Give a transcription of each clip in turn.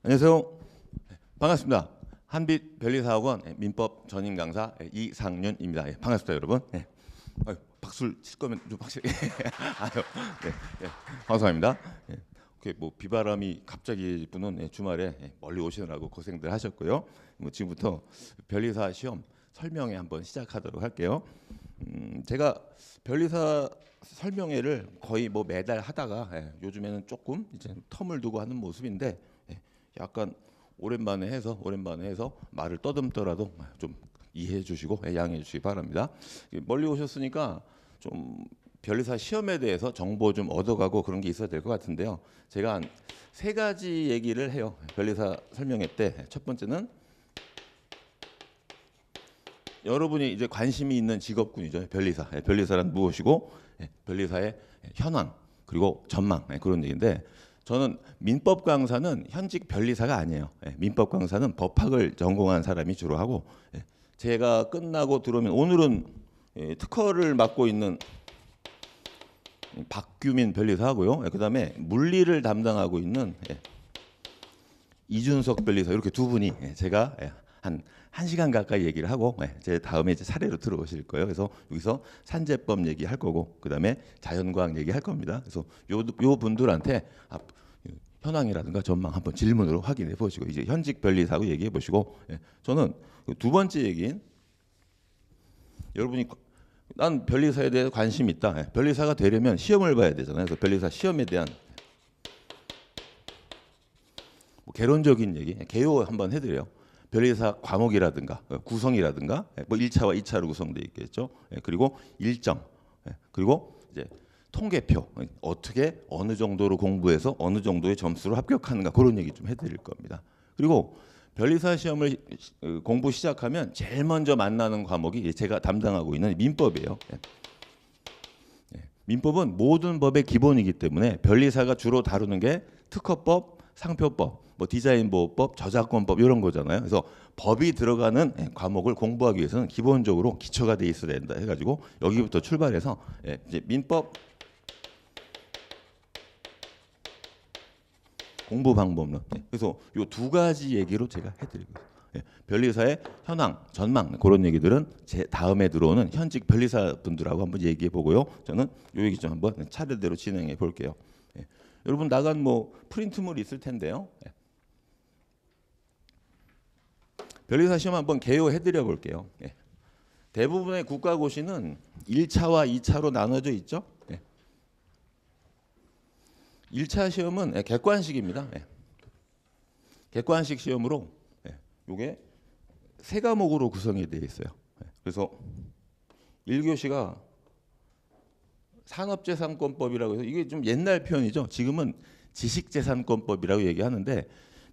안녕하세요. 반갑습니다. 한빛 변리사학원 민법 전임 강사 이상윤입니다. 반갑습니다, 여러분. 박수를 칠 거면 좀 확실히. 아유, 방송입니다. 뭐 비바람이 갑자기 부는 주말에 멀리 오시느라고 고생들 하셨고요. 지금부터 변리사 시험 설명회 한번 시작하도록 할게요. 제가 변리사 설명회를 거의 뭐 매달 하다가 요즘에는 조금 이제 텀을 두고 하는 모습인데 약간 오랜만에 해서 말을 떠듬더라도 좀 이해해 주시고 양해해 주시기 바랍니다. 멀리 오셨으니까 좀 변리사 시험에 대해서 정보 좀 얻어가고 그런 게 있어야 될 것 같은데요. 제가 한 세 가지 얘기를 해요. 변리사 설명회 때 첫 번째는 여러분이 이제 관심이 있는 직업군이죠. 변리사. 변리사란 무엇이고 변리사의 현황 그리고 전망 그런 얘기인데 저는 민법 강사는 현직 변리사가 아니에요. 민법 강사는 법학을 전공한 사람이 주로 하고 제가 끝나고 들어오면 오늘은 특허를 맡고 있는 박규민 변리사하고요. 그다음에 물리를 담당하고 있는 이준석 변리사 이렇게 두 분이 제가 한 1시간 가까이 얘기를 하고 제 다음에 이제 사례로 들어오실 거예요. 그래서 여기서 산재법 얘기할 거고 그다음에 자연과학 얘기할 겁니다. 그래서 요 분들한테 현황이라든가 전망 한번 질문으로 확인해 보시고 이제 현직 변리사하고 얘기해 보시고 저는 두 번째 얘기인 여러분이 난 변리사에 대해 관심이 있다. 변리사가 되려면 시험을 봐야 되잖아요. 그래서 변리사 시험에 대한 뭐 개론적인 얘기, 개요 한번 해드려요. 변리사 과목이라든가 구성이라든가 뭐 1차와 2차로 구성되어 있겠죠. 그리고 일정 그리고 이제 통계표 어떻게 어느 정도로 공부해서 어느 정도의 점수로 합격하는가 그런 얘기 좀 해드릴 겁니다. 그리고 변리사 시험을 공부 시작하면 제일 먼저 만나는 과목이 제가 담당하고 있는 민법이에요. 민법은 모든 법의 기본이기 때문에 변리사가 주로 다루는 게 특허법, 상표법, 뭐 디자인보호법, 저작권법 이런 거잖아요. 그래서 법이 들어가는 과목을 공부하기 위해서는 기본적으로 기초가 돼 있어야 된다 해가지고 여기부터 출발해서 이제 민법 공부 방법론. 그래서 요 두 가지 얘기로 제가 해드리고 있어요. 변리사의 현황, 전망 그런 얘기들은 제 다음에 들어오는 현직 변리사 분들하고 한번 얘기해 보고요. 저는 요 얘기 좀 한번 차례대로 진행해 볼게요. 여러분 나간 뭐 프린트물 있을 텐데요. 변리사 시험 한번 개요해 드려 볼게요. 대부분의 국가고시는 1차와 2차로 나눠져 있죠. 1차 시험은 객관식입니다. 객관식 시험으로 이게 세 과목으로 구성이 되어 있어요. 그래서 1교시가 산업재산권법이라고 해서 이게 좀 옛날 표현이죠. 지금은 지식재산권법이라고 얘기하는데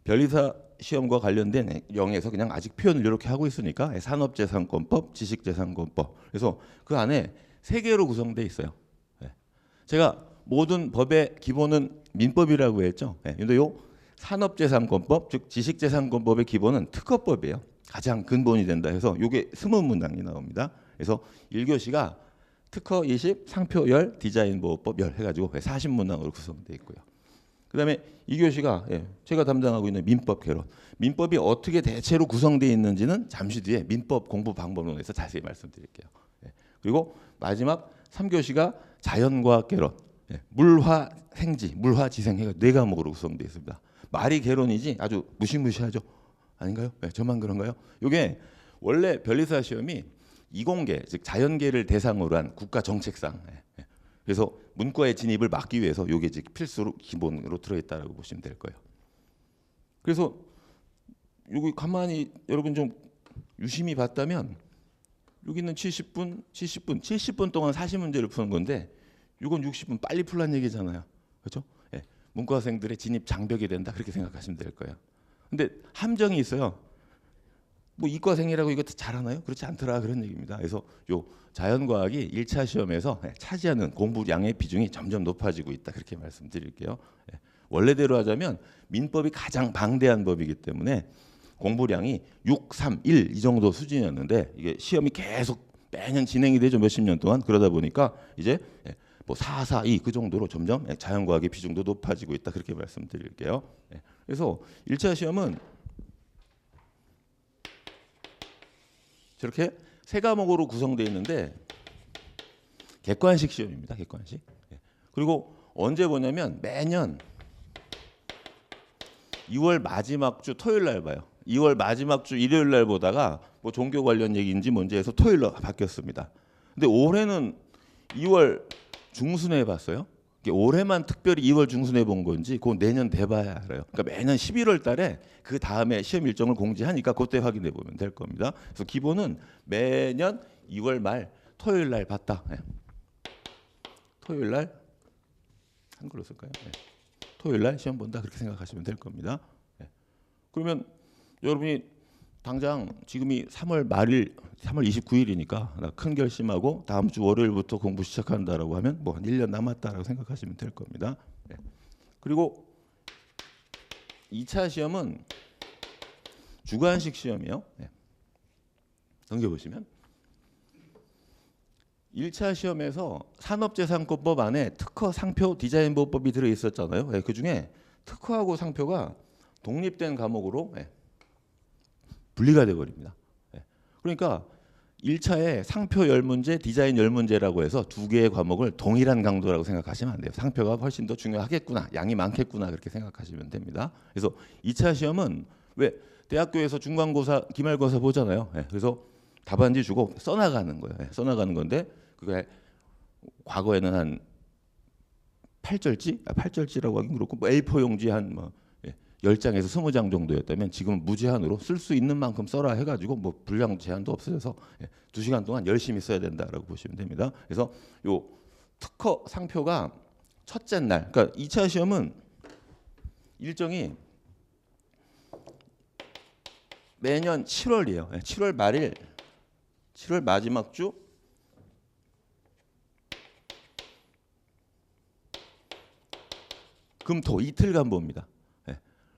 변리사 시험과 관련된 영에서 그냥 아직 표현을 이렇게 하고 있으니까 산업재산권법, 지식재산권법. 그래서 그 안에 세 개로 구성되어 있어요. 제가 모든 법의 기본은 민법이라고 했죠. 근데 요 산업재산권법, 즉 지식재산권법의 기본은 특허법이에요. 가장 근본이 된다 해서 요게 스문문항이 나옵니다. 그래서 1교시가 특허 20, 상표 10, 디자인보호법 10 해가지고 40문항으로 구성되어 있고요. 그다음에 2교시가 제가 담당하고 있는 민법 개론. 민법이 어떻게 대체로 구성되어 있는지는 잠시 뒤에 민법 공부 방법론에서 자세히 말씀드릴게요. 그리고 마지막 3교시가 자연과학 개론. 물화 생지, 물화 지생 네 과목으로 구성되어 있습니다. 말이 개론이지 아주 무시무시하죠. 아닌가요? 저만 그런가요? 이게 원래 변리사 시험이 이공계, 즉 자연계를 대상으로 한 국가 정책상. 그래서 문과의 진입을 막기 위해서 이게 필수로 기본으로 들어있다라고 보시면 될 거예요. 그래서 여기 가만히 여러분 좀 유심히 봤다면 여기는 70분 동안 40문제를 푸는 건데 이건 60분 빨리 풀란 얘기잖아요. 그렇죠? 문과생들의 진입 장벽이 된다 그렇게 생각하시면 될 거예요. 근데 함정이 있어요. 뭐 이과생이라고 이거 잘하나요? 그렇지 않더라 그런 얘기입니다. 그래서 요 자연과학이 1차 시험에서 차지하는 공부량의 비중이 점점 높아지고 있다 그렇게 말씀드릴게요. 원래대로 하자면 민법이 가장 방대한 법이기 때문에 공부량이 6, 3, 1 이 정도 수준이었는데 이게 시험이 계속 매년 진행이 되죠. 몇십 년 동안. 그러다 보니까 이제 뭐 4, 4, 2 그 정도로 점점 자연과학의 비중도 높아지고 있다 그렇게 말씀드릴게요. 그래서 1차 시험은 저렇게 세 과목으로 구성되어 있는데 객관식 시험입니다. 객관식. 그리고 언제 보냐면 매년 2월 마지막 주 토요일 날 봐요. 2월 마지막 주 일요일 날 보다가 뭐 종교 관련 얘기인지 뭔지 해서 토요일로 바뀌었습니다. 근데 올해는 2월 중순에 봤어요. 올해만 특별히 2월 중순에 본 건지 그건 내년 돼봐야 알아요. 그러니까 매년 11월 달에 그 다음에 시험 일정을 공지하니까 그때 확인해 보면 될 겁니다. 그래서 기본은 매년 2월 말 토요일 날 봤다. 토요일 날 한글로 쓸까요? 토요일 날 시험 본다 그렇게 생각하시면 될 겁니다. 그러면 여러분이 당장 지금이 3월 말일 3월 29일이니까 나 큰 결심하고 다음 주 월요일부터 공부 시작한다라고 하면 뭐 한 1년 남았다라고 생각하시면 될 겁니다. 그리고 2차 시험은 주관식 시험이에요. 넘겨보시면 1차 시험에서 산업재산권법 안에 특허, 상표, 디자인 보호법이 들어있었잖아요. 그중에 특허하고 상표가 독립된 과목으로 분리가 돼버립니다. 그러니까 1차에 상표 10문제, 디자인 10문제라고 해서 두 개의 과목을 동일한 강도라고 생각하시면 안 돼요. 상표가 훨씬 더 중요하겠구나, 양이 많겠구나 그렇게 생각하시면 됩니다. 그래서 2차 시험은 왜 대학교에서 중간고사, 기말고사 보잖아요. 그래서 답안지 주고 써나가는 거예요. 써나가는 건데 그게 과거에는 한 8절지? 8절지라고 하긴 그렇고 뭐 A4 용지 한 뭐 10장에서 20장 정도였다면 지금은 무제한으로 쓸 수 있는 만큼 써라 해가지고 뭐 분량 제한도 없어져서 2시간 동안 열심히 써야 된다라고 보시면 됩니다. 그래서 요 특허 상표가 첫째 날, 그러니까 2차 시험은 일정이 매년 7월이에요. 7월 말일, 7월 마지막 주 금토 이틀간 봅니다.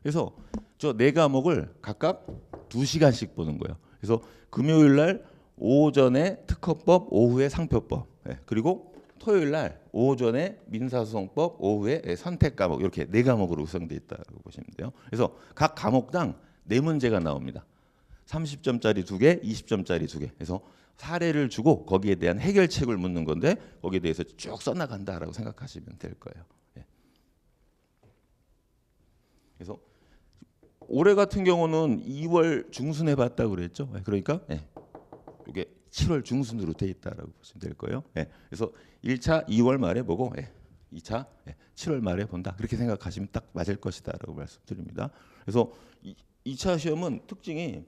그래서 저 네 과목을 각각 2시간씩 보는 거예요. 그래서 금요일 날 오전에 특허법, 오후에 상표법, 그리고 토요일 날 오전에 민사소송법, 오후에 선택 과목 이렇게 네 과목으로 구성되어 있다고 보시면 돼요. 그래서 각 과목당 네 문제가 나옵니다. 30점짜리 2개, 20점짜리 2개. 그래서 사례를 주고 거기에 대한 해결책을 묻는 건데 거기에 대해서 쭉 써나간다라고 생각하시면 될 거예요. 그래서 올해 같은 경우는 2월 중순에 봤다고 그랬죠. 그러니까 이게 7월 중순으로 돼 있다라고 보시면 될 거예요. 그래서 1차 2월 말에 보고 2차 7월 말에 본다. 그렇게 생각하시면 딱 맞을 것이다라고 말씀드립니다. 그래서 2차 시험은 특징이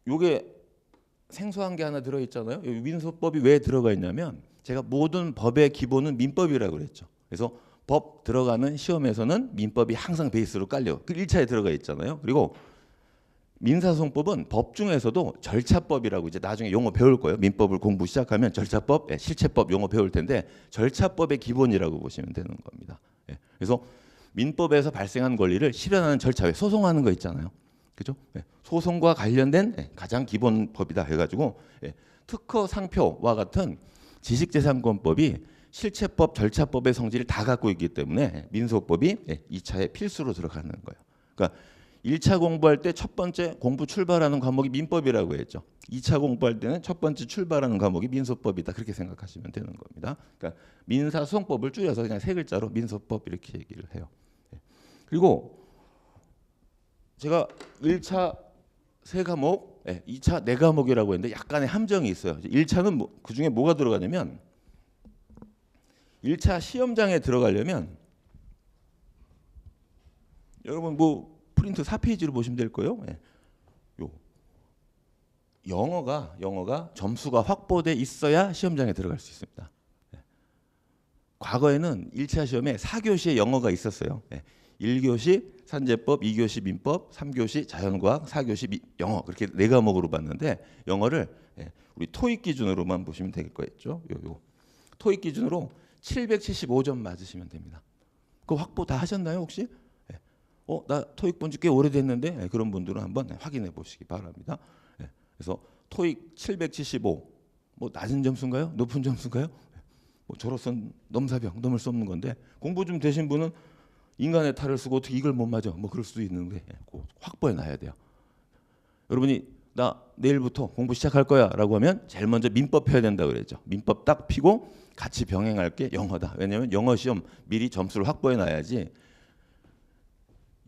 요게 생소한 게 하나 들어 있잖아요. 민소법이 왜 들어가 있냐면 제가 모든 법의 기본은 민법이라고 그랬죠. 그래서 법 들어가는 시험에서는 민법이 항상 베이스로 깔려. 그 1차에 들어가 있잖아요. 그리고 민사소송법은 법 중에서도 절차법이라고 이제 나중에 용어 배울 거예요. 민법을 공부 시작하면 절차법, 실체법 용어 배울 텐데 절차법의 기본이라고 보시면 되는 겁니다. 그래서 민법에서 발생한 권리를 실현하는 절차, 왜 소송하는 거 있잖아요. 그죠? 소송과 관련된 가장 기본 법이다 해가지고 특허 상표와 같은 지식재산권법이 실체법, 절차법의 성질을 다 갖고 있기 때문에 민소법이 2차에 필수로 들어가는 거예요. 그러니까 1차 공부할 때 첫 번째 공부 출발하는 과목이 민법이라고 했죠. 2차 공부할 때는 첫 번째 출발하는 과목이 민소법이다. 그렇게 생각하시면 되는 겁니다. 그러니까 민사소송법을 줄여서 그냥 세 글자로 민소법 이렇게 얘기를 해요. 그리고 제가 1차 세 과목, 2차 네 과목이라고 했는데 약간의 함정이 있어요. 1차는 그중에 뭐가 들어가냐면 1차 시험장에 들어가려면 여러분 뭐 프린트 4페이지로 보시면 될 거예요. 요 영어가 점수가 확보돼 있어야 시험장에 들어갈 수 있습니다. 과거에는 1차 시험에 4교시에 영어가 있었어요. 1교시 산재법, 2교시 민법, 3교시 자연과학, 4교시 영어 그렇게 네 과목으로 봤는데 영어를 우리 토익 기준으로만 보시면 되겠죠. 요 토익 기준으로 775점 맞으시면 됩니다. 그거 확보 다 하셨나요 혹시? 나 토익 본 지 꽤 오래됐는데 그런 분들은 한번 확인해 보시기 바랍니다. 그래서 토익 775, 뭐 낮은 점수인가요? 높은 점수인가요? 뭐 저로선 넘사벽 넘을 수 없는 건데 공부 좀 되신 분은 인간의 탈을 쓰고 어떻게 이걸 못 맞아? 뭐 그럴 수도 있는데 꼭 확보해 놔야 돼요. 여러분이 나 내일부터 공부 시작할 거야라고 하면 제일 먼저 민법 펴야 된다 그랬죠. 민법 딱 피고 같이 병행할 게 영어다. 왜냐하면 영어 시험 미리 점수를 확보해 놔야지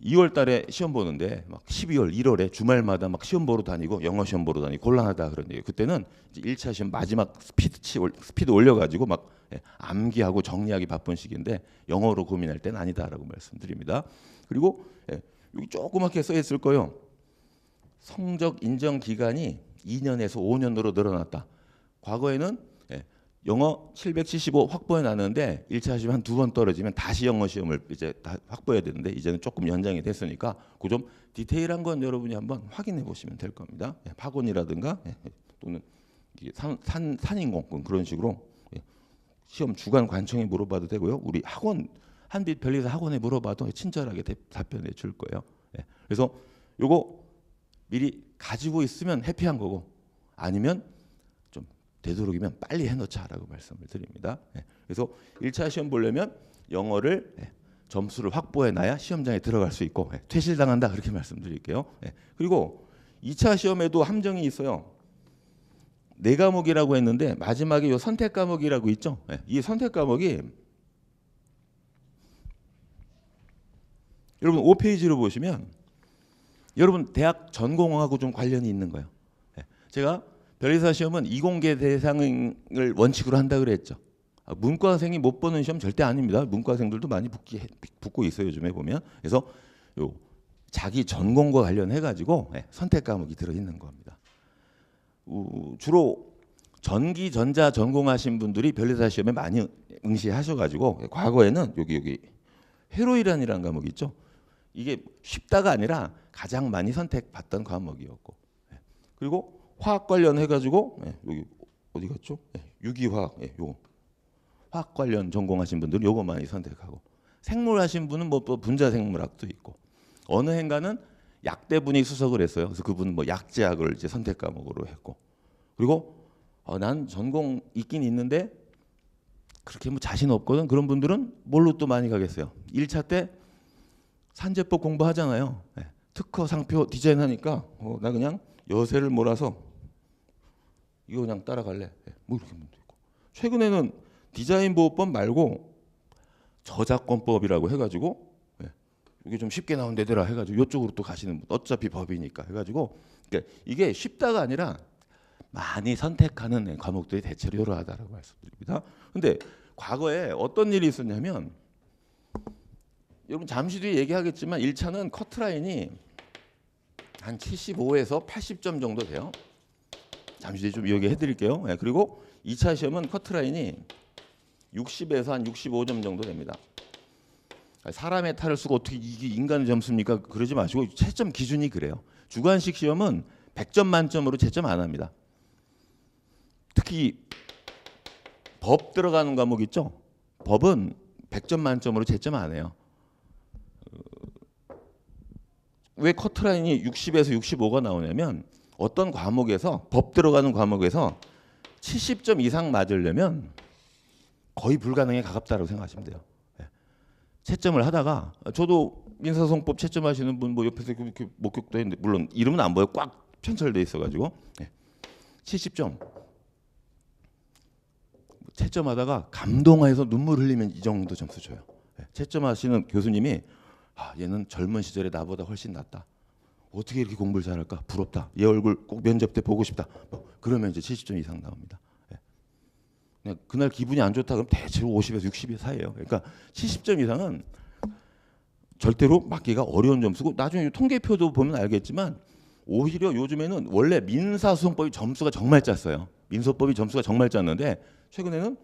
2월 달에 시험 보는데 막 12월, 1월에 주말마다 막 시험 보러 다니고 영어 시험 보러 다니고 곤란하다 그런데 그때는 이제 1차 시험 마지막 스피드 올려가지고 막 암기하고 정리하기 바쁜 시기인데 영어로 고민할 때는 아니다라고 말씀드립니다. 그리고 여기 조그맣게 써 있을 거예요. 성적 인정 기간이 2년에서 5년으로 늘어났다. 과거에는 영어 775 확보해 놨는데 1차 시험 한 2번 떨어지면 다시 영어 시험을 이제 다 확보해야 되는데 이제는 조금 연장이 됐으니까 그 좀 디테일한 건 여러분이 한번 확인해 보시면 될 겁니다. 파곤이라든가 또는 산인공군 그런 식으로 시험 주간 관청에 물어봐도 되고요. 우리 학원 한빛 변리사 학원에 물어봐도 친절하게 답변해 줄 거예요. 그래서 요거 미리 가지고 있으면 해피한 거고 아니면 좀 되도록이면 빨리 해놓자라고 말씀을 드립니다. 그래서 1차 시험 보려면 영어를 점수를 확보해 놔야 시험장에 들어갈 수 있고 퇴실당한다 그렇게 말씀드릴게요. 그리고 2차 시험에도 함정이 있어요. 4과목이라고 했는데 마지막에 요 선택 과목이라고 있죠. 이 선택 과목이 여러분 5페이지로 보시면 여러분 대학 전공하고 좀 관련이 있는 거예요. 제가 변리사 시험은 이공계 대상을 원칙으로 한다 그랬죠. 문과생이 못 보는 시험 절대 아닙니다. 문과생들도 많이 붙고 있어요 요즘에 보면. 그래서 요 자기 전공과 관련해 가지고 선택 과목이 들어 있는 겁니다. 주로 전기 전자 전공하신 분들이 변리사 시험에 많이 응시하셔가지고 과거에는 여기 회로이란이라는 과목이 있죠. 이게 쉽다가 아니라 가장 많이 선택받던 과목이었고 그리고 화학 관련 해가지고 여기 어디 갔죠? 유기화학 요 화학 관련 전공하신 분들은 요거 많이 선택하고 생물 하신 분은 뭐 분자생물학도 있고 어느 해인가는 약대분이 수석을 했어요. 그래서 그분은 뭐 약제학을 이제 선택 과목으로 했고 그리고 난 전공 있긴 있는데 그렇게 뭐 자신 없거든. 그런 분들은 뭘로 또 많이 가겠어요. 1차 때 산재법 공부하잖아요. 특허 상표 디자인하니까 나 그냥 여세를 몰아서 이거 그냥 따라갈래. 뭐 이렇게 분도 있고 최근에는 디자인 보호법 말고 저작권법이라고 해가지고 이게 좀 쉽게 나온 데더라 해가지고 이쪽으로 또 가시는 분 어차피 법이니까 해가지고 그러니까 이게 쉽다가 아니라 많이 선택하는 과목들이 대체로 이러하다라고 말씀드립니다. 근데 과거에 어떤 일이 있었냐면 여러분 잠시 뒤에 얘기하겠지만 1차는 커트라인이 한 75에서 80점 정도 돼요. 잠시 뒤에 좀 얘기해 드릴게요. 그리고 2차 시험은 커트라인이 60에서 한 65점 정도 됩니다. 사람의 탈을 쓰고 어떻게 이게 인간의 점수입니까? 그러지 마시고 채점 기준이 그래요. 주관식 시험은 100점 만점으로 채점 안 합니다. 특히 법 들어가는 과목 있죠? 법은 100점 만점으로 채점 안 해요. 왜 커트라인이 60에서 65가 나오냐면 어떤 과목에서 법 들어가는 과목에서 70점 이상 맞으려면 거의 불가능에 가깝다고 생각하시면 돼요. 채점을 하다가 저도 민사소송법 채점하시는 분 뭐 옆에서 이렇게 목격도 했는데 물론 이름은 안 보여 꽉 편철돼 있어가지고 70점 채점하다가 감동해서 눈물 흘리면 이 정도 점수 줘요. 채점하시는 교수님이 얘는 젊은 시절에 나보다 훨씬 낫다. 어떻게 이렇게 공부를 잘할까? 부럽다. 얘 얼굴 꼭 면접 때 보고 싶다. 그러면 이제 70점 이상 나옵니다. 그냥 그날 기분이 안 좋다 그럼 대체로 50에서 60 사이에요. 그러니까 70점 이상은 절대로 맞기가 어려운 점수고 나중에 통계표도 보면 알겠지만 오히려 요즘에는 원래 민사소송법이 점수가 정말 짰어요. 민소법이 점수가 정말 짰는데 최근에는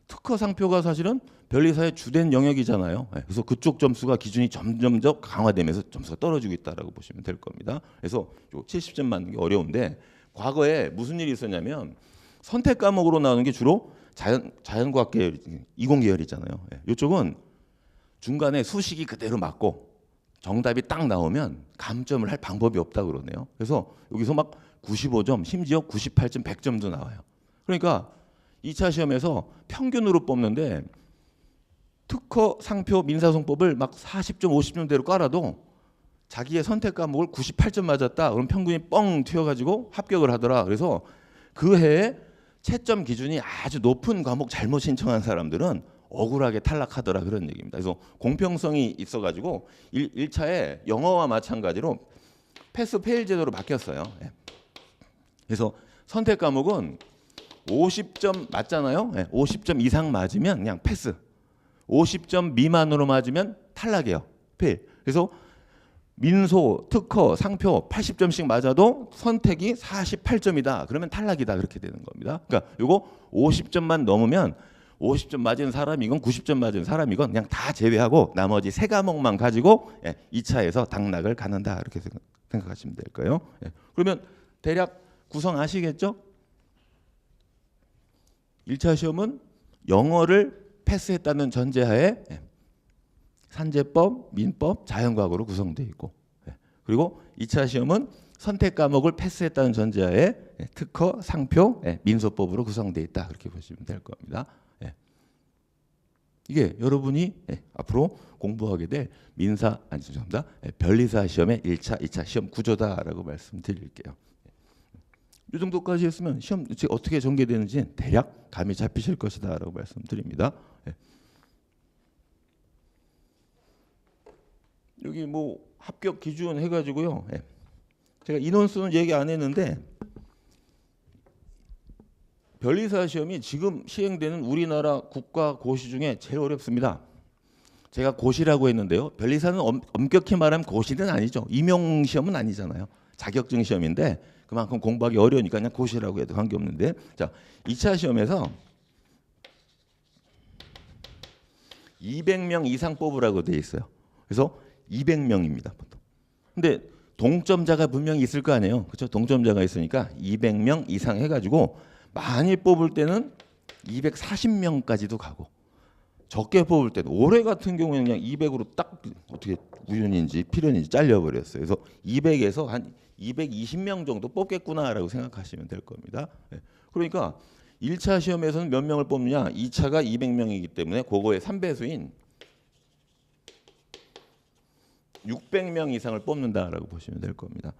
특허 상표가 사실은 변리사의 주된 영역이잖아요. 그래서 그쪽 점수가 기준이 점점 더 강화되면서 점수가 떨어지고 있다라고 보시면 될 겁니다. 그래서 70점 맞는 게 어려운데 과거에 무슨 일이 있었냐면 선택 과목으로 나오는 게 주로 자연과학 계열, 이공 계열이잖아요. 이쪽은 중간에 수식이 그대로 맞고 정답이 딱 나오면 감점을 할 방법이 없다 그러네요. 그래서 여기서 막 95점, 심지어 98점, 100점도 나와요. 그러니까 2차 시험에서 평균으로 뽑는데 특허, 상표, 민사송법을 막 40점, 50점대로 깔아도 자기의 선택 과목을 98점 맞았다. 그럼 평균이 뻥 튀어가지고 합격을 하더라. 그래서 그 해에 채점 기준이 아주 높은 과목 잘못 신청한 사람들은 억울하게 탈락하더라 그런 얘기입니다. 그래서 공평성이 있어가지고 1차에 영어와 마찬가지로 패스 페일 제도로 바뀌었어요. 그래서 선택 과목은 50점 맞잖아요. 50점 이상 맞으면 그냥 패스. 50점 미만으로 맞으면 탈락이에요. 페일. 그래서 민소, 특허, 상표 80점씩 맞아도 선택이 48점이다. 그러면 탈락이다. 그렇게 되는 겁니다. 그러니까 이거 50점만 넘으면 50점 맞은 사람이건 90점 맞은 사람이건 그냥 다 제외하고 나머지 세 과목만 가지고 2차에서 당락을 가는다. 이렇게 생각하시면 될 거예요. 그러면 대략 구성 아시겠죠? 1차 시험은 영어를 패스했다는 전제하에 산재법, 민법, 자연과학으로 구성되어 있고, 그리고 2차 시험은 선택 과목을 패스했다는 전제하에 특허, 상표, 민소법으로 구성되어 있다. 그렇게 보시면 될 겁니다. 이게 여러분이 앞으로 공부하게 될 죄송합니다. 변리사 시험의 1차, 2차 시험 구조다라고 말씀드릴게요. 이 정도까지 했으면 시험 어떻게 전개되는지 대략 감이 잡히실 것이다라고 말씀드립니다. 여기 뭐 합격 기준 해가지고요. 제가 인원수는 얘기 안 했는데 변리사 시험이 지금 시행되는 우리나라 국가 고시 중에 제일 어렵습니다. 제가 고시라고 했는데요. 변리사는 엄격히 말하면 고시는 아니죠. 임용 시험은 아니잖아요. 자격증 시험인데 그만큼 공부하기 어려우니까 그냥 고시라고 해도 관계없는데, 자 2차 시험에서 200명 이상 뽑으라고 돼 있어요. 그래서 200명입니다. 보통. 근데 동점자가 분명히 있을 거 아니에요. 그렇죠? 동점자가 있으니까 200명 이상 해가지고 많이 뽑을 때는 240명까지도 가고 적게 뽑을 때는 올해 같은 경우에는 그냥 200으로 딱 어떻게 우연인지 필연인지 잘려버렸어요. 그래서 200에서 한 220명 정도 뽑겠구나라고 생각하시면 될 겁니다. 그러니까 1차 시험에서는 몇 명을 뽑느냐? 2차가 200명이기 때문에 그거의 3배수인 600명 이상을 뽑는다라고 보시면 될 겁니다.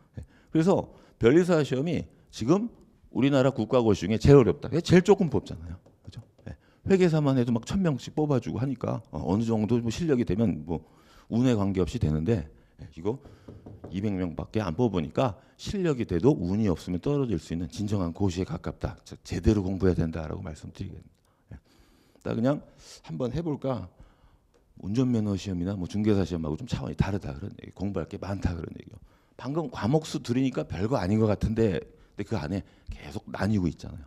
그래서 변리사 시험이 지금 우리나라 국가고시 중에 제일 어렵다. 제일 조금 뽑잖아요. 그렇죠? 회계사만 해도 막 1000명씩 뽑아주고 하니까 어느 정도 뭐 실력이 되면 뭐 운에 관계없이 되는데 이거 200명밖에 안 뽑으니까 실력이 돼도 운이 없으면 떨어질 수 있는 진정한 고시에 가깝다. 제대로 공부해야 된다라고 말씀드리겠습니다. 나 그냥 한번 해볼까? 운전면허 시험이나 뭐 중개사 시험하고 좀 차원이 다르다 그런 얘기, 공부할 게 많다 그런 얘기요. 방금 과목수 들으니까 별거 아닌 것 같은데, 근데 그 안에 계속 나뉘고 있잖아요.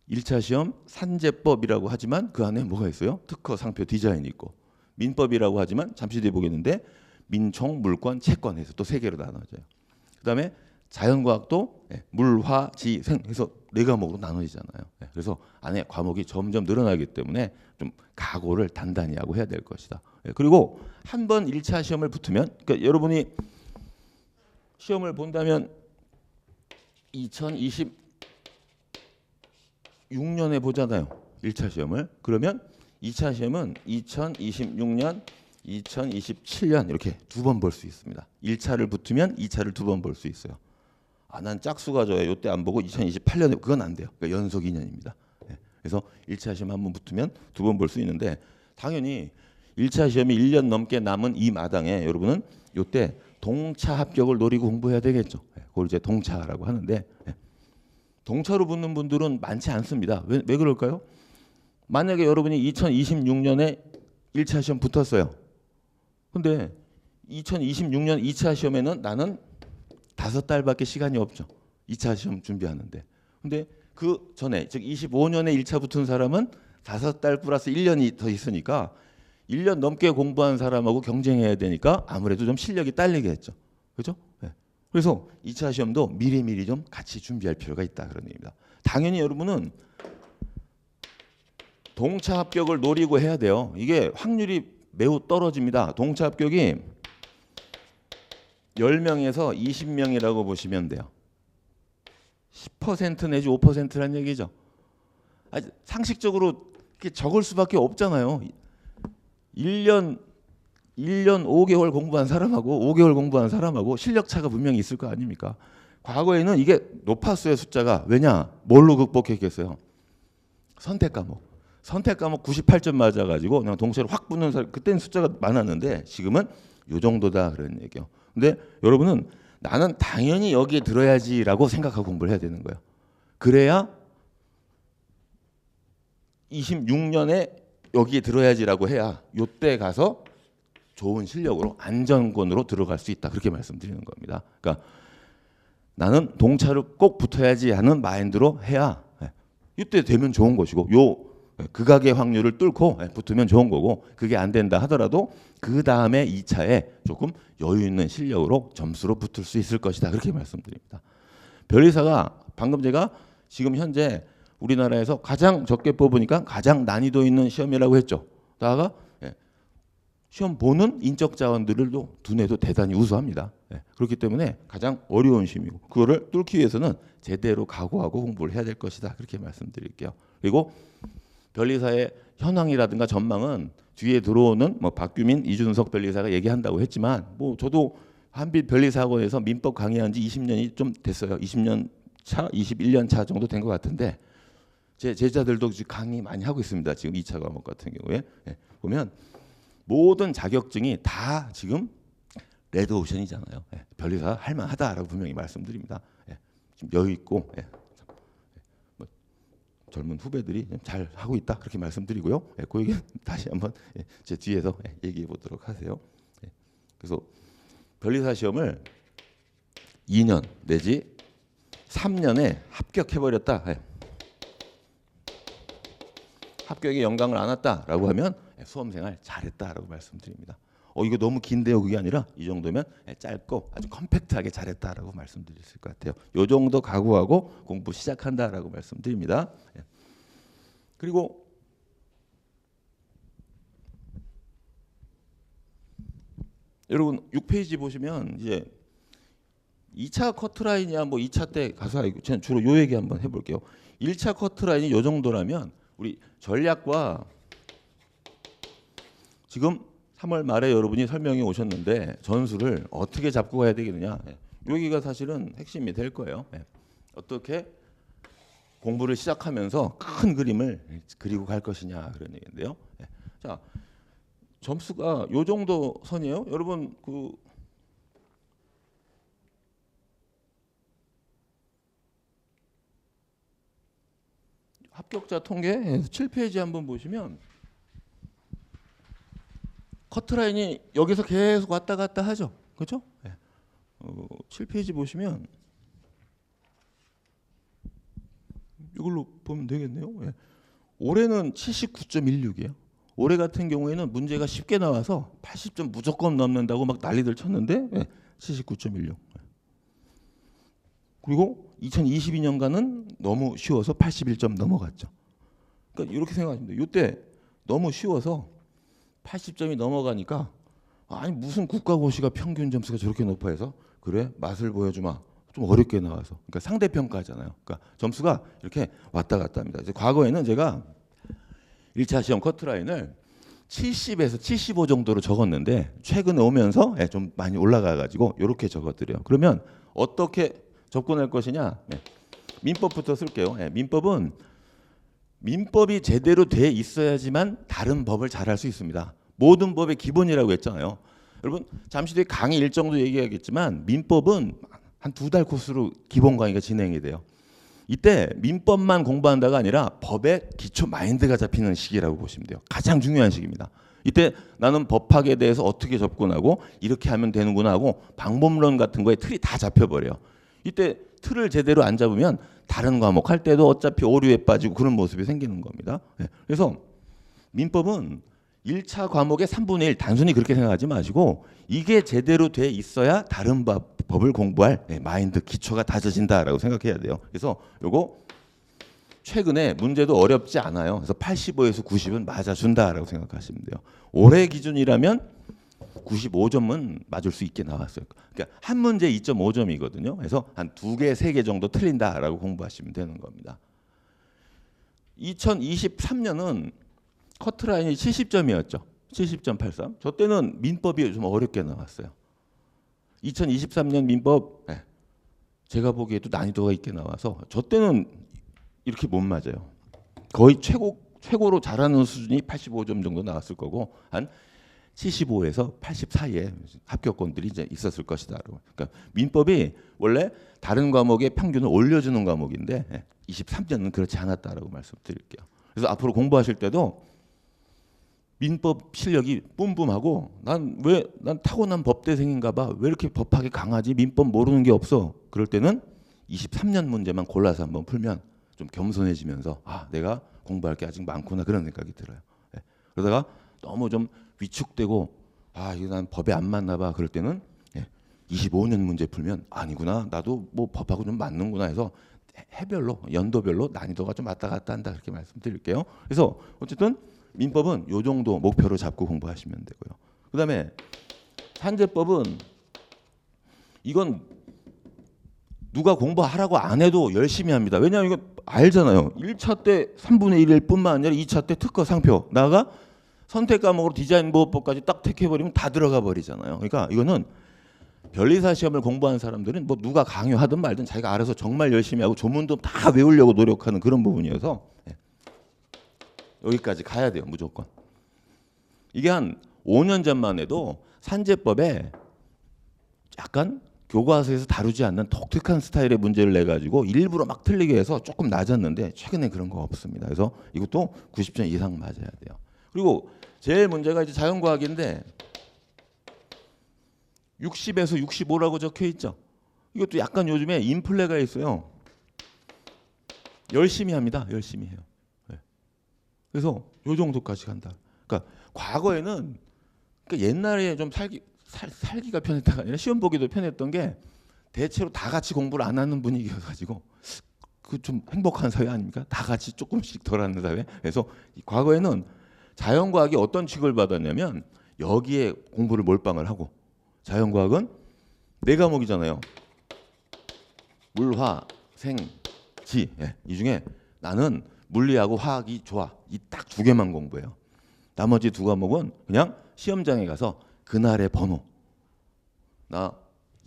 1차 시험 산재법이라고 하지만 그 안에 뭐가 있어요? 특허, 상표, 디자인이 있고, 민법이라고 하지만 잠시 뒤에 보겠는데 민총, 물권, 채권 해서 또 세 개로 나눠져요. 그다음에 자연과학도 물, 화, 지, 생 해서 4과목으로 나눠지잖아요. 그래서 안에 과목이 점점 늘어나기 때문에 좀 각오를 단단히 하고 해야 될 것이다. 그리고 한 번 1차 시험을 붙으면, 그러니까 여러분이 시험을 본다면 2026년에 보잖아요. 1차 시험을. 그러면 2차 시험은 2026년, 2027년 이렇게 2번 볼 수 있습니다. 1차를 붙으면 2차를 2번 볼 수 있어요. 난 짝수가 져요. 이때 안 보고 2028년에 그건 안 돼요. 그러니까 연속 2년입니다. 그래서 1차 시험 한 번 붙으면 2번 볼 수 있는데, 당연히 1차 시험이 1년 넘게 남은 이 마당에 여러분은 이때 동차 합격을 노리고 공부해야 되겠죠. 그걸 이제 동차라고 하는데, 동차로 붙는 분들은 많지 않습니다. 왜 그럴까요? 만약에 여러분이 2026년에 1차 시험 붙었어요. 근데 2026년 2차 시험에는 나는 5달밖에 시간이 없죠. 2차 시험 준비하는데. 근데 그 전에 즉 25년에 1차 붙은 사람은 5달 플러스 1년이 더 있으니까 1년 넘게 공부한 사람하고 경쟁해야 되니까 아무래도 좀 실력이 딸리겠죠. 그렇죠? 그래서 2차 시험도 미리미리 좀 같이 준비할 필요가 있다 그런 얘기입니다. 당연히 여러분은 동차 합격을 노리고 해야 돼요. 이게 확률이 매우 떨어집니다. 동차 합격이 10명에서 20명이라고 보시면 돼요. 10% 내지 5%라는 얘기죠. 상식적으로 이렇게 적을 수밖에 없잖아요. 1년 5개월 공부한 사람하고 5개월 공부한 사람하고 실력 차가 분명히 있을 거 아닙니까? 과거에는 이게 높았어요, 숫자가. 왜냐? 뭘로 극복했겠어요? 선택 과목. 선택 과목 98점 맞아가지고 그냥 동시에 확 붙는 사람, 그때는 숫자가 많았는데 지금은 요 정도다 그런 얘기요. 근데 여러분은 나는 당연히 여기에 들어야지라고 생각하고 공부를 해야 되는 거예요. 그래야 26년에 여기에 들어야지라고 해야 요때 가서 좋은 실력으로 안전권으로 들어갈 수 있다. 그렇게 말씀드리는 겁니다. 그러니까 나는 동차로 꼭 붙어야지 하는 마인드로 해야 이때 되면 좋은 것이고 요 극악의 확률을 뚫고 붙으면 좋은 거고 그게 안 된다 하더라도 그 다음에 2차에 조금 여유 있는 실력으로 점수로 붙을 수 있을 것이다. 그렇게 말씀드립니다. 변리사가 방금 제가 지금 현재 우리나라에서 가장 적게 뽑으니까 가장 난이도 있는 시험이라고 했죠. 다가 시험 보는 인적 자원들도 두뇌도 대단히 우수합니다. 그렇기 때문에 가장 어려운 시험이고 그거를 뚫기 위해서는 제대로 각오하고 공부를 해야 될 것이다. 그렇게 말씀드릴게요. 그리고 변리사의 현황이라든가 전망은 뒤에 들어오는 뭐 박규민, 이준석 변리사가 얘기한다고 했지만 뭐 저도 한빛 변리사학원에서 민법 강의한 지 20년이 좀 됐어요. 20년 차, 21년 차 정도 된 것 같은데 제 제자들도 강의 많이 하고 있습니다. 지금 2차 과목 같은 경우에 보면 모든 자격증이 다 지금 레드오션이잖아요. 변리사 할만하다라고 분명히 말씀드립니다. 좀 여유 있고 뭐 젊은 후배들이 잘 하고 있다 그렇게 말씀드리고요. 그 얘기 다시 한번 제 뒤에서 얘기해 보도록 하세요. 그래서 변리사 시험을 2년 내지 3년에 합격해버렸다. 합격에 영광을 안았다라고 하면 수험생활 잘했다라고 말씀드립니다. 이거 너무 긴데요. 그게 아니라 이 정도면 짧고 아주 컴팩트하게 잘했다라고 말씀드릴 수 있을 것 같아요. 이 정도 각오하고 공부 시작한다라고 말씀드립니다. 그리고 여러분 6페이지 보시면 이제 2차 커트라인이야 뭐 2차 때 가서 저는 주로 요 얘기 한번 해볼게요. 1차 커트라인이 요 정도라면 우리 전략과 지금 3월 말에 여러분이 설명이 오셨는데 전술을 어떻게 잡고 가야 되겠느냐. 여기가 사실은 핵심이 될 거예요. 어떻게 공부를 시작하면서 큰 그림을 그리고 갈 것이냐 그런 얘기인데요. 자, 점수가 요 정도 선이에요. 여러분 그 합격자 통계 7페이지 한번 보시면 커트라인이 여기서 계속 왔다 갔다 하죠. 그렇죠? 7페이지 보시면 이걸로 보면 되겠네요. 올해는 79.16이에요. 올해 같은 경우에는 문제가 쉽게 나와서 80점 무조건 넘는다고 막 난리들 쳤는데 79.16. 그리고 2022년간은 너무 쉬워서 81점 넘어갔죠. 그러니까 이렇게 생각하시면 돼요. 이때 너무 쉬워서 80점이 넘어가니까 아니 무슨 국가고시가 평균 점수가 저렇게 높아 해서 그래 맛을 보여주마. 좀 어렵게 나와서 그러니까 상대평가잖아요. 그러니까 점수가 이렇게 왔다 갔다 합니다. 이제 과거에는 제가 1차 시험 커트라인을 70에서 75 정도로 적었는데 최근에 오면서 좀 많이 올라가가지고 이렇게 적어드려요. 그러면 어떻게 접근할 것이냐? 민법부터 쓸게요. 민법은 민법이 제대로 돼 있어야지만 다른 법을 잘할 수 있습니다. 모든 법의 기본이라고 했잖아요. 여러분 잠시 뒤에 강의 일정도 얘기하겠지만 민법은 한 2달 코스로 기본 강의가 진행이 돼요. 이때 민법만 공부한다가 아니라 법의 기초 마인드가 잡히는 시기라고 보시면 돼요. 가장 중요한 시기입니다. 이때 나는 법학에 대해서 어떻게 접근하고 이렇게 하면 되는구나 하고 방법론 같은 거에 틀이 다 잡혀버려요. 이때 틀을 제대로 안 잡으면 다른 과목 할 때도 어차피 오류에 빠지고 그런 모습이 생기는 겁니다. 그래서 민법은 1차 과목의 3분의 1 단순히 그렇게 생각하지 마시고 이게 제대로 돼 있어야 다른 법을 공부할 마인드 기초가 다져진다라고 생각해야 돼요. 그래서 요거 최근에 문제도 어렵지 않아요. 그래서 85에서 90은 맞아준다라고 생각하시면 돼요. 올해 기준이라면 95점은 맞을 수 있게 나왔어요. 그러니까 한 문제 2.5점이거든요. 그래서 한 2개, 3개 정도 틀린다라고 공부하시면 되는 겁니다. 2023년은 커트라인이 70점이었죠. 70.83. 저 때는 민법이 좀 어렵게 나왔어요. 2023년 민법 제가 보기에도 난이도가 있게 나와서 저 때는 이렇게 못 맞아요. 거의 최고로 잘하는 수준이 85점 정도 나왔을 거고 한 75에서 80 사이에 합격권들이 이제 있었을 것이다. 그러니까 민법이 원래 다른 과목의 평균을 올려주는 과목인데 23년은 그렇지 않았다라고 말씀드릴게요. 그래서 앞으로 공부하실 때도 민법 실력이 뿜뿜하고 난 타고난 법대생인가 봐. 왜 이렇게 법학이 강하지? 민법 모르는 게 없어. 그럴 때는 23년 문제만 골라서 한번 풀면 좀 겸손해지면서 내가 공부할 게 아직 많구나 그런 생각이 들어요. 그러다가 너무 좀 위축되고 이거 난 법에 안 맞나 봐. 그럴 때는 25년 문제 풀면 아니구나. 나도 뭐 법하고 좀 맞는구나 해서 해별로 연도별로 난이도가 좀 왔다 갔다 한다 그렇게 말씀드릴게요. 그래서 어쨌든 민법은 요 정도 목표로 잡고 공부하시면 되고요. 그다음에 산재법은 이건 누가 공부하라고 안 해도 열심히 합니다. 왜냐하면 이거 알잖아요. 1차 때 3분의 1일 뿐만 아니라 2차 때 특허 상표 나가 선택 과목으로 디자인 보호법까지 딱 택해버리면 다 들어가 버리잖아요. 그러니까 이거는 변리사 시험을 공부하는 사람들은 뭐 누가 강요하든 말든 자기가 알아서 정말 열심히 하고 조문도 다 외우려고 노력하는 그런 부분이어서 여기까지 가야 돼요. 무조건. 이게 한 5년 전만 해도 산재법에 약간 교과서에서 다루지 않는 독특한 스타일의 문제를 내가지고 일부러 막 틀리게 해서 조금 낮았는데 최근에 그런 거 없습니다. 그래서 이것도 90점 이상 맞아야 돼요. 그리고 제일 문제가 이제 자연과학인데 60에서 65라고 적혀 있죠. 이것도 약간 요즘에 인플레가 있어요. 열심히 합니다. 열심히 해요. 그래서 요 정도까지 간다. 그러니까 과거에는 옛날에 좀 살기가 편했다가 아니라 시험 보기도 편했던 게 대체로 다 같이 공부를 안 하는 분위기여가지고 그 좀 행복한 사회 아닙니까? 다 같이 조금씩 덜 하는 사회. 그래서 과거에는 자연과학이 어떤 취급을 받았냐면 여기에 공부를 몰빵을 하고 자연과학은 네 과목이잖아요. 물, 화, 생, 지. 이 중에 나는 물리하고 화학이 좋아. 이 딱 두 개만 공부해요. 나머지 두 과목은 그냥 시험장에 가서 그날의 번호 나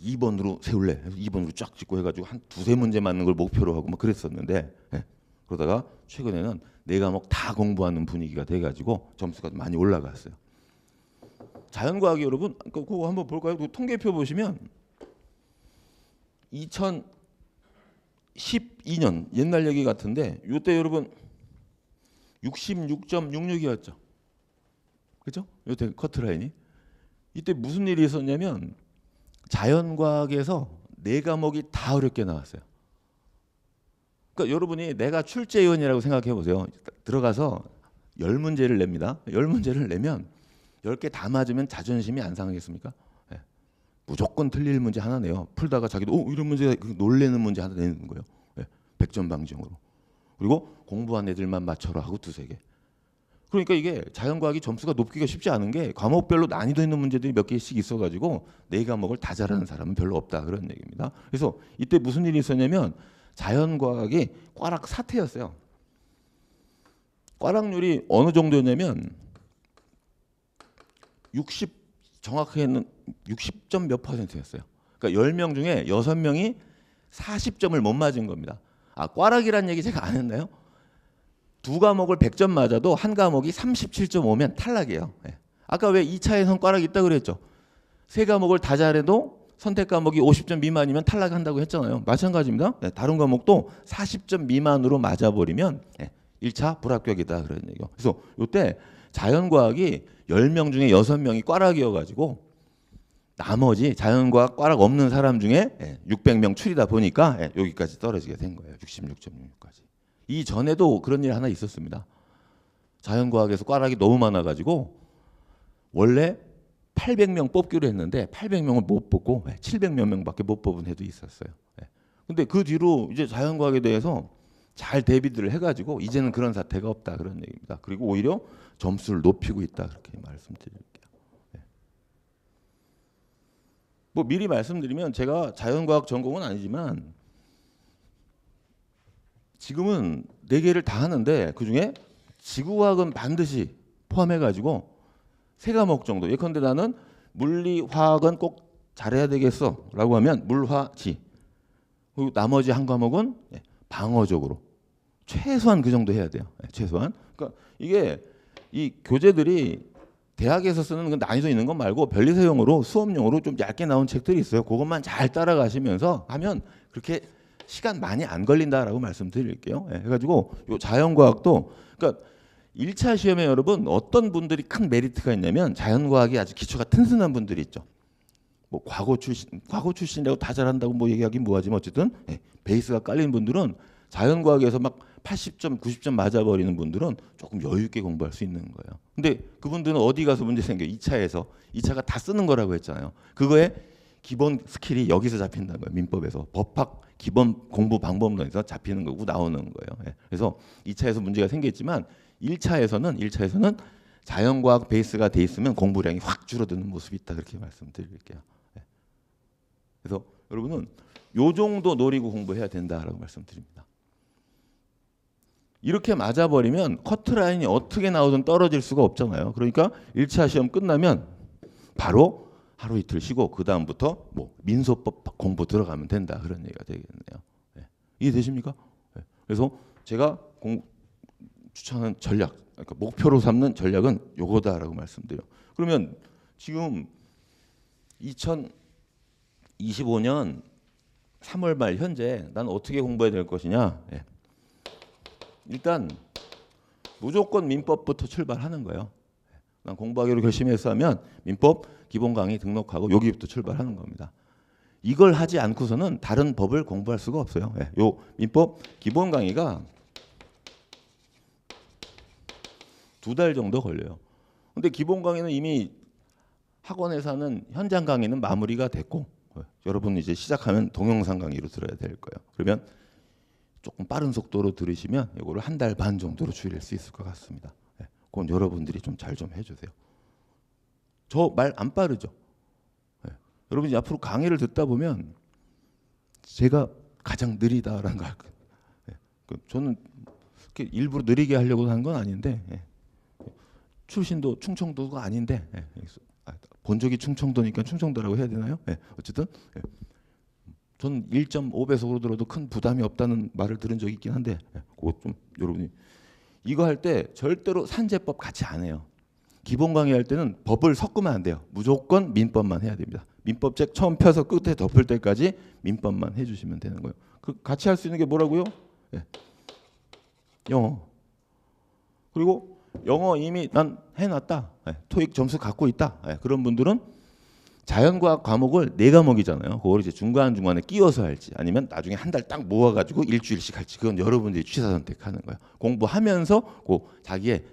2번으로 세울래. 2번으로 쫙 찍고 해가지고 한 두세 문제 맞는 걸 목표로 하고 막 그랬었는데 그러다가 최근에는 네 과목 다 공부하는 분위기가 돼가지고 점수가 많이 올라갔어요. 자연과학이 여러분 그거 한번 볼까요? 그 통계표 보시면 2012년 옛날 얘기 같은데 이때 여러분 66.66이었죠. 그죠? 이때 커트라인이. 이때 무슨 일이 있었냐면 자연과학에서 네 과목이 다 어렵게 나왔어요. 그러니까 여러분이 내가 출제위원이라고 생각해 보세요. 들어가서 10문제를 냅니다. 10문제를 내면 10개 다 맞으면 자존심이 안 상하겠습니까? 무조건 틀릴 문제 하나 내요. 풀다가 자기도 이런 문제 놀래는 문제 하나 내는 거예요. 100점 방지용으로. 그리고 공부한 애들만 맞춰라 하고 두세 개. 그러니까 이게 자연과학이 점수가 높기가 쉽지 않은 게 과목별로 난이도 있는 문제들이 몇 개씩 있어가지고 네 과목을 다 잘하는 사람은 별로 없다 그런 얘기입니다. 그래서 이때 무슨 일이 있었냐면 자연과학이 꽈락 사태였어요. 꽈락률이 어느 정도였냐면 정확하게는 60점 몇 %였어요. 그러니까 10명 중에 6명이 40점을 못 맞은 겁니다. 꽈락이란 얘기 제가 안 했나요? 두 과목을 100점 맞아도 한 과목이 37.5면 탈락이에요. 아까 왜 2차에선 꽈락이 있다고 그랬죠? 세 과목을 다 잘해도 선택 과목이 50점 미만이면 탈락한다고 했잖아요. 마찬가지입니다. 다른 과목도 40점 미만으로 맞아버리면 1차 불합격이다 그런 얘기요. 그래서 이때 자연과학이 10명 중에 6명이 꽈락이어가지고 나머지 자연과학 꽈락 없는 사람 중에 600명 추리다 보니까 여기까지 떨어지게 된 거예요. 66.66까지. 이 전에도 그런 일 하나 있었습니다. 자연과학에서 꽈락이 너무 많아가지고 원래 800명 뽑기로 했는데 800명을 못 뽑고 700몇 명밖에 못 뽑은 해도 있었어요. 근데 그 뒤로 이제 자연과학에 대해서 잘 대비를 해가지고 이제는 그런 사태가 없다 그런 얘기입니다. 그리고 오히려 점수를 높이고 있다 그렇게 말씀드릴게요. 뭐 미리 말씀드리면 제가 자연과학 전공은 아니지만 지금은 4개를 다 하는데 그중에 지구과학은 반드시 포함해가지고 3과목 정도. 예컨대 나는 물리, 화학은 꼭 잘해야 되겠어라고 하면 물화지. 그리고 나머지 한 과목은 방어적으로 최소한 그 정도 해야 돼요. 최소한. 그러니까 이게 이 교재들이 대학에서 쓰는 그 난이도 있는 것 말고 변리사용으로 수업용으로 좀 얇게 나온 책들이 있어요. 그것만 잘 따라가시면서 하면 그렇게 시간 많이 안 걸린다라고 말씀드릴게요. 해가지고 요 자연과학도 그러니까 1차 시험에 여러분 어떤 분들이 큰 메리트가 있냐면 자연과학이 아주 기초가 튼튼한 분들이 있죠. 뭐 과거 출신이라고 다 잘한다고 뭐 얘기하긴 뭐하지만 어쨌든 베이스가 깔린 분들은 자연과학에서 막 80점, 90점 맞아버리는 분들은 조금 여유 있게 공부할 수 있는 거예요. 근데 그분들은 어디 가서 문제 생겨? 2차에서 2차가 다 쓰는 거라고 했잖아요. 그거에 기본 스킬이 여기서 잡힌다는 거예요. 민법에서 법학 기본 공부 방법론에서 잡히는 거고 나오는 거예요. 그래서 2차에서 문제가 생겼지만 1차에서는 자연과학 베이스가 돼 있으면 공부량이 확 줄어드는 모습이 있다 그렇게 말씀드릴게요. 그래서 여러분은 요 정도 노리고 공부해야 된다라고 말씀드립니다. 이렇게 맞아버리면 커트라인이 어떻게 나오든 떨어질 수가 없잖아요. 그러니까 1차 시험 끝나면 바로 하루 이틀 쉬고 그 다음부터 뭐 민소법 공부 들어가면 된다 그런 얘기가 되겠네요. 이해되십니까? 그래서 제가 추천하는 전략, 그러니까 목표로 삼는 전략은 요거다라고 말씀드려요. 그러면 지금 2025년 3월 말 현재 난 어떻게 공부해야 될 것이냐? 일단 무조건 민법부터 출발하는 거예요. 난 공부하기로 결심해서 하면 민법 기본 강의 등록하고 여기부터 출발하는 겁니다. 이걸 하지 않고서는 다른 법을 공부할 수가 없어요. 요 민법 기본 강의가 2달 정도 걸려요. 근데 기본 강의는 이미 학원에서 하는 현장 강의는 마무리가 됐고 여러분 이제 시작하면 동영상 강의로 들어야 될 거예요. 그러면 조금 빠른 속도로 들으시면 이거를 1달 반 정도로 줄일 수 있을 것 같습니다. 그건 여러분들이 좀 잘 좀 해주세요. 저 말 안 빠르죠? 여러분이 앞으로 강의를 듣다 보면 제가 가장 느리다라는 걸 저는 일부러 느리게 하려고 하는 건 아닌데 출신도 충청도가 아닌데 본적이 충청도니까 충청도라고 해야 되나요? 어쨌든 저는 1.5배속으로 들어도 큰 부담이 없다는 말을 들은 적이 있긴 한데 그것 좀 여러분이 이거 할 때 절대로 산재법 같이 안 해요. 기본 강의 할 때는 법을 섞으면 안 돼요. 무조건 민법만 해야 됩니다. 민법책 처음 펴서 끝에 덮을 때까지 민법만 해주시면 되는 거예요. 그 같이 할 수 있는 게 뭐라고요? 영어. 그리고 영어 이미 난 해놨다. 토익 점수 갖고 있다. 그런 분들은 자연과학 과목을 4과목이잖아요. 그걸 이제 중간중간에 끼워서 할지 아니면 나중에 한 달 딱 모아가지고 일주일씩 할지 그건 여러분들이 취사 선택하는 거예요. 공부하면서 그 자기의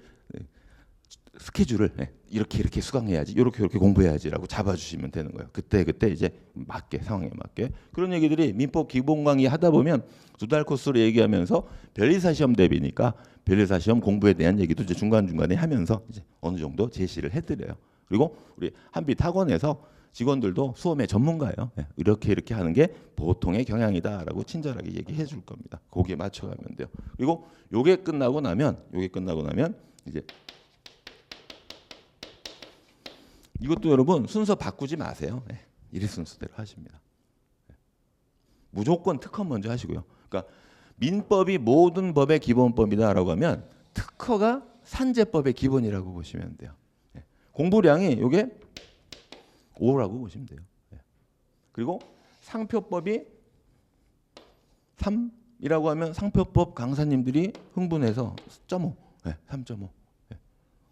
스케줄을 이렇게 수강해야지 이렇게 공부해야지라고 잡아주시면 되는 거예요. 그때 이제 맞게 상황에 맞게 그런 얘기들이 민법 기본 강의 하다 보면 2달 코스로 얘기하면서 변리사 시험 대비니까 변리사 시험 공부에 대한 얘기도 이제 중간중간에 하면서 이제 어느 정도 제시를 해드려요. 그리고 우리 한빛 학원에서 직원들도 수험의 전문가예요. 이렇게 하는 게 보통의 경향이다라고 친절하게 얘기해 줄 겁니다. 거기에 맞춰가면 돼요. 그리고 요게 끝나고 나면 이제 이것도 여러분 순서 바꾸지 마세요. 이 순서대로 하십니다. 무조건 특허 먼저 하시고요. 그러니까 민법이 모든 법의 기본법이다라고 하면 특허가 산재법의 기본이라고 보시면 돼요. 공부량이 이게 5라고 보시면 돼요. 그리고 상표법이 3이라고 하면 상표법 강사님들이 흥분해서 3.5.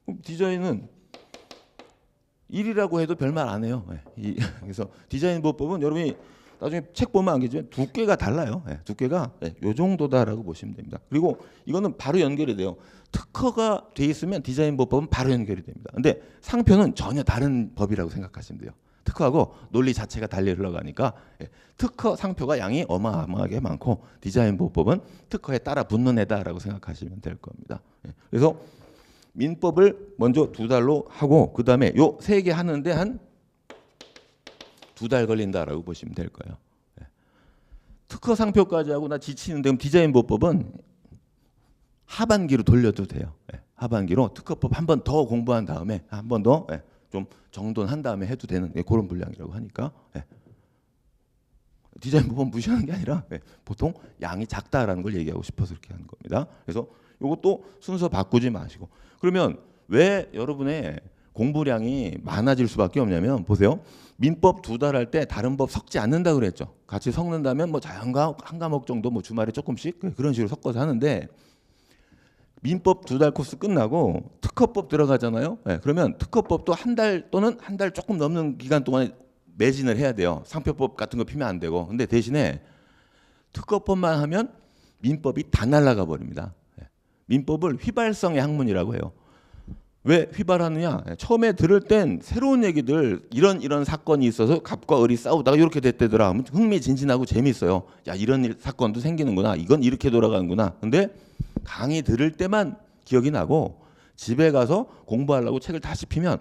그럼 디자인은 1이라고 해도 별말 안 해요. 그래서 디자인 보법은 여러분이 나중에 책 보면 알겠지만 두께가 달라요. 두께가 요 정도다라고 보시면 됩니다. 그리고 이거는 바로 연결이 돼요. 특허가 돼 있으면 디자인 보법은 바로 연결이 됩니다. 근데 상표는 전혀 다른 법이라고 생각하시면 돼요. 특허하고 논리 자체가 달리 흘러가니까 특허 상표가 양이 어마어마하게 많고 디자인 보법은 특허에 따라 붙는 애다라고 생각하시면 될 겁니다. 그래서 민법을 먼저 2달로 하고 그 다음에 요 3개 하는데 한 2달 걸린다라고 보시면 될 거예요. 특허 상표까지 하고 나 지치는데 그럼 디자인 보법은 하반기로 돌려도 돼요. 예, 하반기로 특허법 한 번 더 공부한 다음에 한 번 더 좀 정돈한 다음에 해도 되는 그런 분량이라고 하니까 디자인 부분 무시하는 게 아니라 보통 양이 작다라는 걸 얘기하고 싶어서 이렇게 하는 겁니다. 그래서 이것도 순서 바꾸지 마시고. 그러면 왜 여러분의 공부량이 많아질 수밖에 없냐면 보세요. 민법 2달 할 때 다른 법 섞지 않는다 그랬죠. 같이 섞는다면 뭐 자연과 한 과목 정도 뭐 주말에 조금씩 그런 식으로 섞어서 하는데 민법 2달 코스 끝나고 특허법 들어가잖아요. 그러면 특허법도 한 달 또는 한 달 조금 넘는 기간 동안에 매진을 해야 돼요. 상표법 같은 거 피면 안 되고. 근데 대신에 특허법만 하면 민법이 다 날아가 버립니다. 민법을 휘발성의 학문이라고 해요. 왜 휘발하느냐? 처음에 들을 땐 새로운 얘기들 이런 사건이 있어서 갑과 을이 싸우다가 이렇게 됐대더라 하면 흥미진진하고 재밌어요. 야 이런 사건도 생기는구나. 이건 이렇게 돌아가는구나. 근데 강의 들을 때만 기억이 나고 집에 가서 공부하려고 책을 다시 피면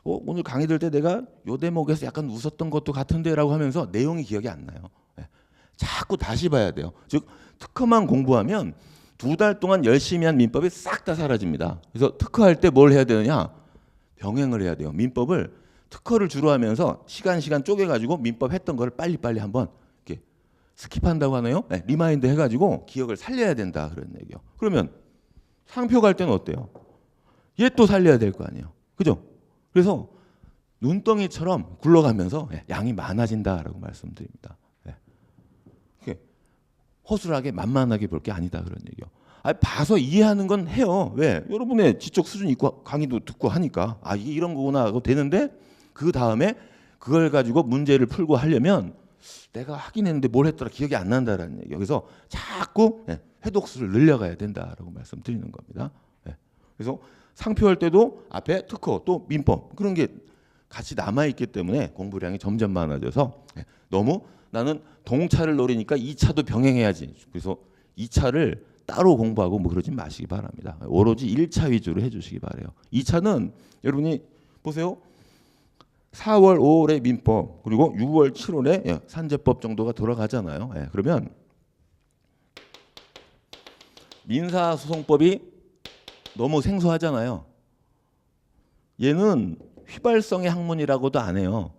오늘 강의 들을 때 내가 요 대목에서 약간 웃었던 것도 같은데라고 하면서 내용이 기억이 안 나요. 자꾸 다시 봐야 돼요. 즉 특허만 공부하면 2달 동안 열심히 한 민법이 싹 다 사라집니다. 그래서 특허할 때 뭘 해야 되느냐? 병행을 해야 돼요. 민법을 특허를 주로 하면서 시간 쪼개가지고 민법 했던 거를 빨리빨리 한번 이렇게 스킵한다고 하나요? 리마인드 해가지고 기억을 살려야 된다 그런 얘기요. 그러면 상표 갈 때는 어때요? 얘 또 살려야 될 거 아니에요. 그죠? 그래서 눈덩이처럼 굴러가면서 양이 많아진다라고 말씀드립니다. 허술하게 만만하게 볼 게 아니다 그런 얘기요. 봐서 이해하는 건 해요. 왜? 여러분의 지적 수준이 있고 강의도 듣고 하니까 이게 이런 거구나 하고 되는데 그 다음에 그걸 가지고 문제를 풀고 하려면 내가 하긴 했는데 뭘 했더라 기억이 안 난다라는 얘기요. 그래서 자꾸 회독수를 늘려가야 된다라고 말씀드리는 겁니다. 그래서 상표할 때도 앞에 특허 또 민법 그런 게 같이 남아있기 때문에 공부량이 점점 많아져서 너무 나는 동차를 노리니까 2차도 병행해야지. 그래서 2차를 따로 공부하고 뭐 그러지 마시기 바랍니다. 오로지 1차 위주로 해주시기 바래요. 2차는 여러분이 보세요. 4월, 5월에 민법 그리고 6월, 7월에 산재법 정도가 돌아가잖아요. 그러면 민사소송법이 너무 생소하잖아요. 얘는 휘발성의 학문이라고도 안 해요.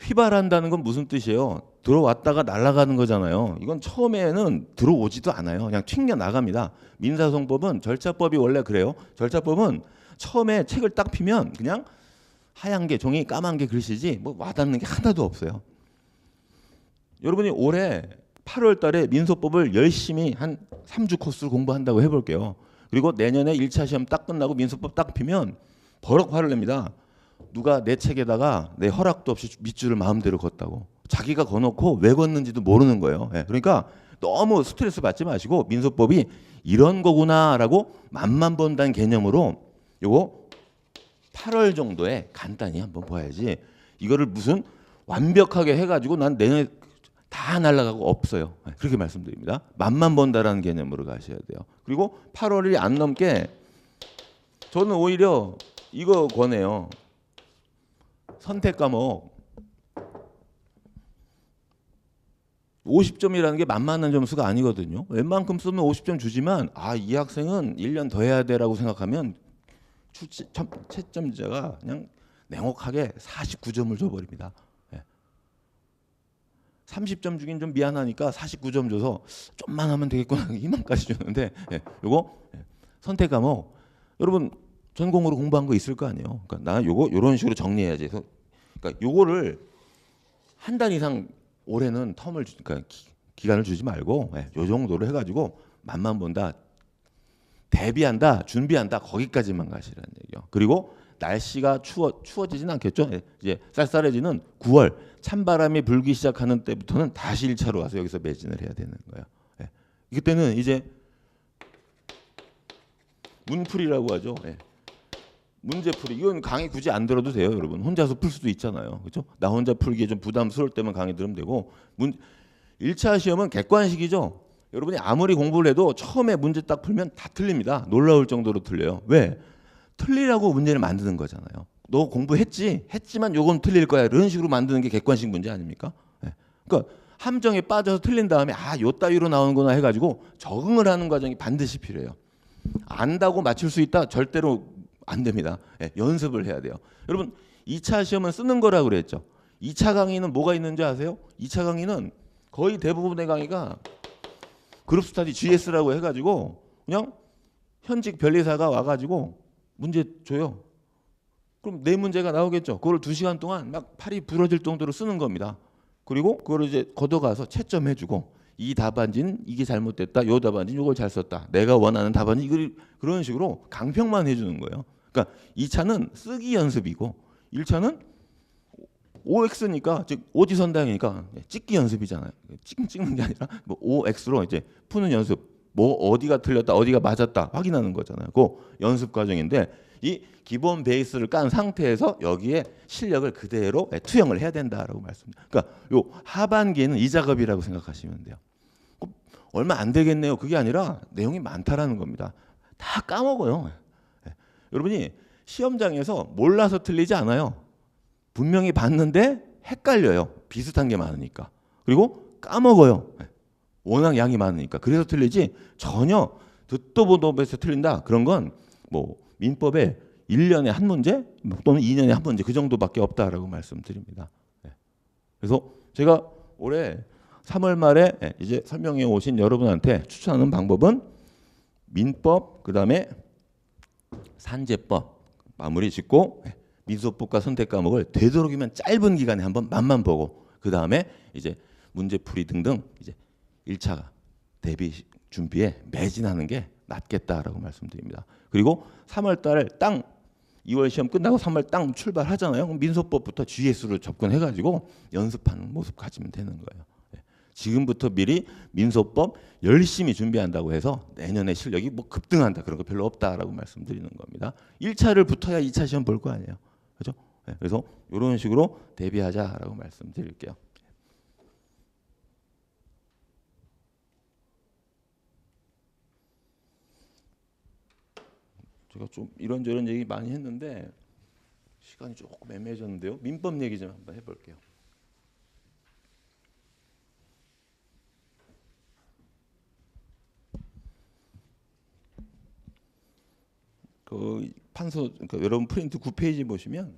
휘발한다는 건 무슨 뜻이에요? 들어왔다가 날아가는 거잖아요. 이건 처음에는 들어오지도 않아요. 그냥 튕겨 나갑니다. 민사소송법은 절차법이 원래 그래요. 절차법은 처음에 책을 딱 피면 그냥 하얀 게 종이 까만 게 글씨지 뭐 와닿는 게 하나도 없어요. 여러분이 올해 8월 달에 민소법을 열심히 한 3주 코스로 공부한다고 해볼게요. 그리고 내년에 1차 시험 딱 끝나고 민소법 딱 피면 버럭 화를 냅니다. 누가 내 책에다가 내 허락도 없이 밑줄을 마음대로 걷다고. 자기가 거놓고 왜 걷는지도 모르는 거예요. 그러니까 너무 스트레스 받지 마시고 민소법이 이런 거구나라고 맛만 본다는 개념으로 요거 8월 정도에 간단히 한번 봐야지 이거를 무슨 완벽하게 해가지고 난 내년에 다 날아가고 없어요. 그렇게 말씀드립니다. 맛만 본다라는 개념으로 가셔야 돼요. 그리고 8월이 안 넘게 저는 오히려 이거 권해요. 선택 과목 50점이라는 게 만만한 점수가 아니거든요. 웬만큼 쓰면 50점 주지만 이 학생은 1년 더 해야 돼라고 생각하면 채점자가 그냥 냉혹하게 49점을 줘버립니다. 30점 주긴 좀 미안하니까 49점 줘서 좀만 하면 되겠구나 희망까지 주는데 요거 선택 과목 여러분 전공으로 공부한 거 있을 거 아니에요. 그러니까 나 요거 요런 식으로 정리해야지. 그러니까 요거를 한 달 이상 올해는 텀을 그러니까 기간을 주지 말고 요 정도로 해가지고 맛만 본다, 대비한다, 준비한다 거기까지만 가시라는 얘기요. 그리고 날씨가 추워지진 않겠죠. 이제 쌀쌀해지는 9월 찬바람이 불기 시작하는 때부터는 다시 1차로 와서 여기서 매진을 해야 되는 거예요. 이때는 이제 문풀이라고 하죠. 문제풀이 이건 강의 굳이 안 들어도 돼요, 여러분. 혼자서 풀 수도 있잖아요, 그렇죠? 나 혼자 풀기에 좀 부담스러울 때만 강의 들으면 되고 1차 시험은 객관식이죠. 여러분이 아무리 공부를 해도 처음에 문제 딱 풀면 다 틀립니다. 놀라울 정도로 틀려요. 왜? 틀리라고 문제를 만드는 거잖아요. 너 공부했지? 했지만 요건 틀릴 거야. 이런 식으로 만드는 게 객관식 문제 아닙니까? 그러니까 함정에 빠져서 틀린 다음에 요 따위로 나오는구나 해가지고 적응을 하는 과정이 반드시 필요해요. 안다고 맞출 수 있다? 절대로 안 됩니다. 예, 연습을 해야 돼요. 여러분 2차 시험은 쓰는 거라고 그랬죠. 2차 강의는 뭐가 있는지 아세요? 2차 강의는 거의 대부분의 강의가 그룹 스터디 GS라고 해가지고 그냥 현직 변리사가 와가지고 문제 줘요. 그럼 네 문제가 나오겠죠. 그걸 2시간 동안 막 팔이 부러질 정도로 쓰는 겁니다. 그리고 그걸 이제 걷어가서 채점해주고 이 답안지는 이게 잘못됐다. 요 답안지는 이걸 잘 썼다. 내가 원하는 답안지 이걸 그런 식으로 강평만 해주는 거예요. 그러니까 2차는 쓰기 연습이고 1차는 OX니까 즉 오지선다형이니까 찍기 연습이잖아요. 찍는 게 아니라 뭐 OX로 이제 푸는 연습. 뭐 어디가 틀렸다, 어디가 맞았다 확인하는 거잖아요. 그 연습 과정인데 이 기본 베이스를 깐 상태에서 여기에 실력을 그대로 투영을 해야 된다라고 말씀드립니다. 그러니까 요 하반기에는 이 작업이라고 생각하시면 돼요. 얼마 안 되겠네요. 그게 아니라 내용이 많다라는 겁니다. 다 까먹어요. 여러분이 시험장에서 몰라서 틀리지 않아요. 분명히 봤는데 헷갈려요. 비슷한 게 많으니까. 그리고 까먹어요. 워낙 양이 많으니까. 그래서 틀리지 전혀 듣도 보도 못해서 틀린다. 그런 건 뭐 민법에 1년에 한 문제 또는 2년에 한 문제 그 정도밖에 없다라고 말씀드립니다. 그래서 제가 올해 3월 말에 이제 설명해 오신 여러분한테 추천하는 방법은 민법 그다음에 산재법 마무리 짓고 민소법과 선택 과목을 되도록이면 짧은 기간에 한번 맛만 보고 그 다음에 이제 문제풀이 등등 이제 1차 대비 준비에 매진하는 게 낫겠다라고 말씀드립니다. 그리고 3월 달에 땅 2월 시험 끝나고 3월 땅 출발하잖아요. 그럼 민소법부터 GS로 접근해가지고 연습하는 모습 가지면 되는 거예요. 지금부터 미리 민소법 열심히 준비한다고 해서 내년에 실력이 뭐 급등한다 그런 거 별로 없다라고 말씀드리는 겁니다. 1차를 붙어야 2차 시험 볼 거 아니에요. 그렇죠? 그래서 이런 식으로 대비하자라고 말씀드릴게요. 제가 좀 이런저런 얘기 많이 했는데 시간이 조금 애매해졌는데요. 민법 얘기 좀 한번 해볼게요. 그 판서 그러니까 여러분 프린트 9페이지 보시면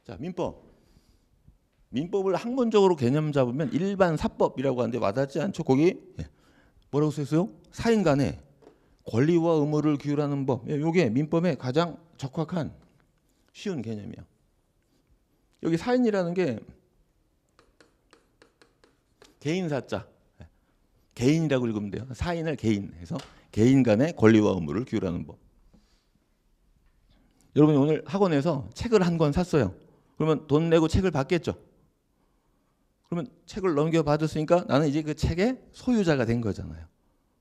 자 민법을 학문적으로 개념 잡으면 일반 사법이라고 하는데 와닿지 않죠? 거기 뭐라고 써있어요? 사인 간의 권리와 의무를 규율하는 법. 이게 민법의 가장 적확한 쉬운 개념이에요. 여기 사인이라는 게 개인사자. 개인이라고 읽으면 돼요. 사인을 개인해서 개인 간의 권리와 의무를 규율하는 법. 여러분이 오늘 학원에서 책을 한 권 샀어요. 그러면 돈 내고 책을 받겠죠. 그러면 책을 넘겨받았으니까 나는 이제 그 책의 소유자가 된 거잖아요.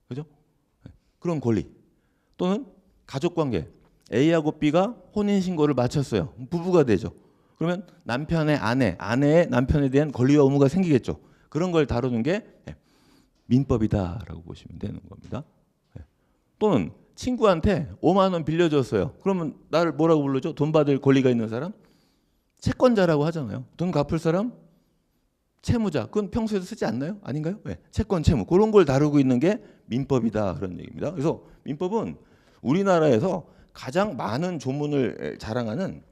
그죠? 그런 권리. 또는 가족관계. A하고 B가 혼인신고를 마쳤어요. 부부가 되죠. 그러면 남편의 아내의 남편에 대한 권리와 의무가 생기겠죠. 그런 걸 다루는 게 민법이다라고 보시면 되는 겁니다. 또는 친구한테 5만 원 빌려줬어요. 그러면 나를 뭐라고 불러줘? 돈 받을 권리가 있는 사람? 채권자라고 하잖아요. 돈 갚을 사람? 채무자. 그건 평소에도 쓰지 않나요? 아닌가요? 채권, 채무. 그런 걸 다루고 있는 게 민법이다. 그런 얘기입니다. 그래서 민법은 우리나라에서 가장 많은 조문을 자랑하는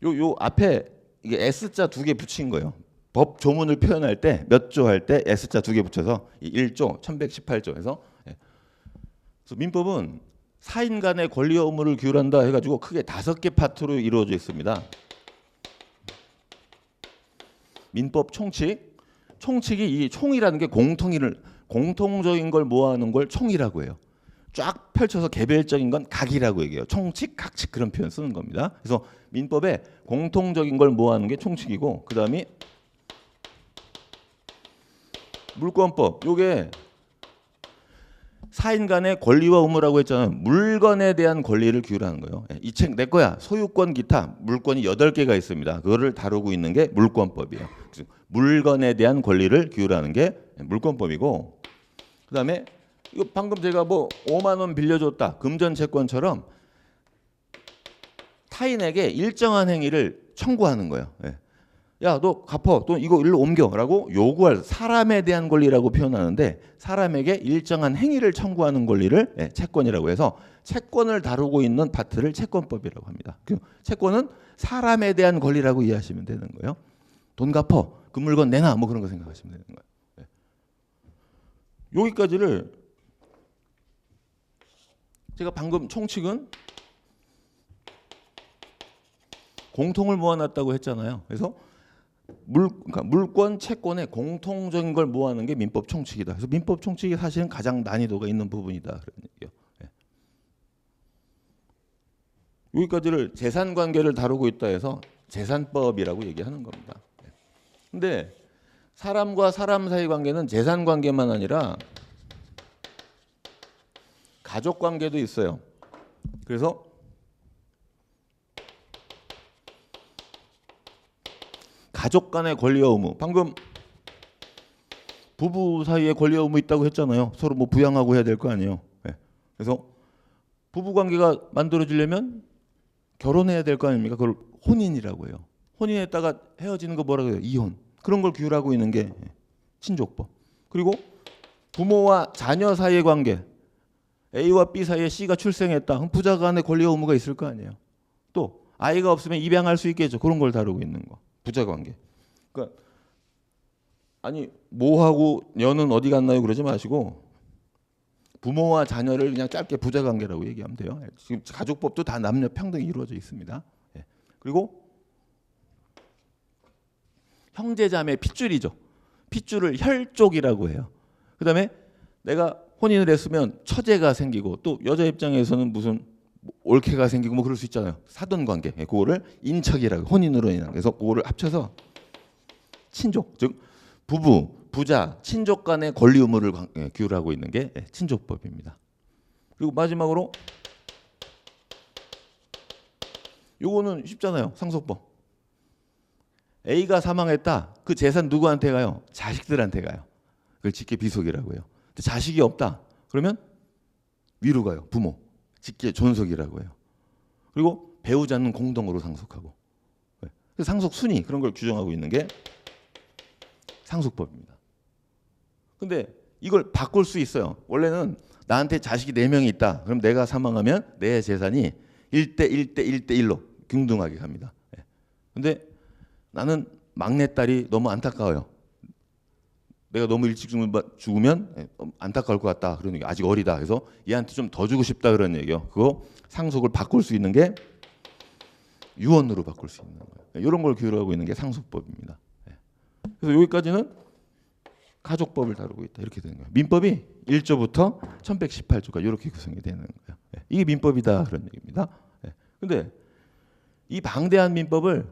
요 앞에 이게 S자 2개 붙인 거예요. 법 조문을 표현할 때 몇 조 할 때 S자 2개 붙여서 1조 1118조 해서 그래서 민법은 사인 간의 권리와 의무를 규율한다 해가지고 크게 5개 파트로 이루어져 있습니다. 민법 총칙. 총칙이 이 총이라는 게 공통적인 걸 모아놓은 걸 총이라고 해요. 쫙 펼쳐서 개별적인 건 각이라고 얘기해요. 총칙, 각칙 그런 표현 쓰는 겁니다. 그래서 민법에 공통적인 걸 모아놓은 게 총칙이고 그 다음이 물권법. 요게 사인 간의 권리와 의무라고 했잖아요. 물건에 대한 권리를 규율하는 거예요. 이 책 내 거야. 소유권 기타 물권이 8개가 있습니다. 그거를 다루고 있는 게 물권법이에요. 물건에 대한 권리를 규율하는 게 물권법이고 그다음에 이거 방금 제가 뭐 5만 원 빌려줬다. 금전채권처럼 타인에게 일정한 행위를 청구하는 거예요. 야, 너 갚어. 또 이거 일로 옮겨라고 요구할 사람에 대한 권리라고 표현하는데 사람에게 일정한 행위를 청구하는 권리를 채권이라고 해서 채권을 다루고 있는 파트를 채권법이라고 합니다. 그 채권은 사람에 대한 권리라고 이해하시면 되는 거예요. 돈 갚어. 그 물건 내놔. 뭐 그런 거 생각하시면 되는 거예요. 여기까지를 제가 방금 총칙은 공통을 모아놨다고 했잖아요. 그래서 그러니까 물권, 채권의 공통적인 걸 모아놓은 게 민법 총칙이다. 그래서 민법 총칙이 사실은 가장 난이도가 있는 부분이다. 그런 얘기요. 여기까지를 재산 관계를 다루고 있다 해서 재산법이라고 얘기하는 겁니다. 근데 사람과 사람 사이 관계는 재산 관계만 아니라 가족 관계도 있어요. 그래서 가족 간의 권리와 의무. 방금 부부 사이에 권리와 의무 있다고 했잖아요. 서로 뭐 부양하고 해야 될 거 아니에요. 그래서 부부 관계가 만들어지려면 결혼해야 될 거 아닙니까? 그걸 혼인이라고 해요. 혼인했다가 헤어지는 거 뭐라고 해요? 이혼. 그런 걸 규율하고 있는 게 친족법. 그리고 부모와 자녀 사이의 관계. A와 B 사이에 C가 출생했다. 그럼 부자 간의 권리와 의무가 있을 거 아니에요. 또 아이가 없으면 입양할 수 있겠죠. 그런 걸 다루고 있는 거. 부자 관계. 그러니까 아니 뭐하고 년은 어디 갔나요? 그러지 마시고 부모와 자녀를 그냥 짧게 부자 관계라고 얘기하면 돼요. 지금 가족법도 다 남녀 평등이 이루어져 있습니다. 그리고 형제자매 핏줄이죠. 핏줄을 혈족이라고 해요. 그다음에 내가 혼인을 했으면 처제가 생기고 또 여자 입장에서는 무슨 올케가 생기고 뭐 그럴 수 있잖아요. 사돈 관계. 그거를 인척이라고 혼인으로 인한. 그래서 그거를 합쳐서 친족, 즉 부부, 부자, 친족 간의 권리 의무를 규율하고 있는 게 친족법입니다. 그리고 마지막으로 요거는 쉽잖아요. 상속법. A가 사망했다. 그 재산 누구한테 가요? 자식들한테 가요. 그걸 직계 비속이라고 해요. 근데 자식이 없다. 그러면 위로 가요. 부모. 직계 존속이라고 해요. 그리고 배우자는 공동으로 상속하고. 상속 순위 그런 걸 규정하고 있는 게 상속법입니다. 근데 이걸 바꿀 수 있어요. 원래는 나한테 자식이 4명이 있다. 그럼 내가 사망하면 내 재산이 1대 1대 1대 1로 균등하게 갑니다. 근데 나는 막내딸이 너무 안타까워요. 내가 너무 일찍 죽으면 안타까울 것 같다. 그러는 게 아직 어리다. 그래서 얘한테 좀 더 주고 싶다 그런 얘기요. 그거 상속을 바꿀 수 있는 게 유언으로 바꿀 수 있는 거예요. 이런 걸 규율하고 있는 게 상속법입니다. 그래서 여기까지는 가족법을 다루고 있다. 이렇게 되는 거예요. 민법이 1조부터 1118조가 이렇게 구성이 되는 거예요. 이게 민법이다 그런 얘기입니다. 근데 이 방대한 민법을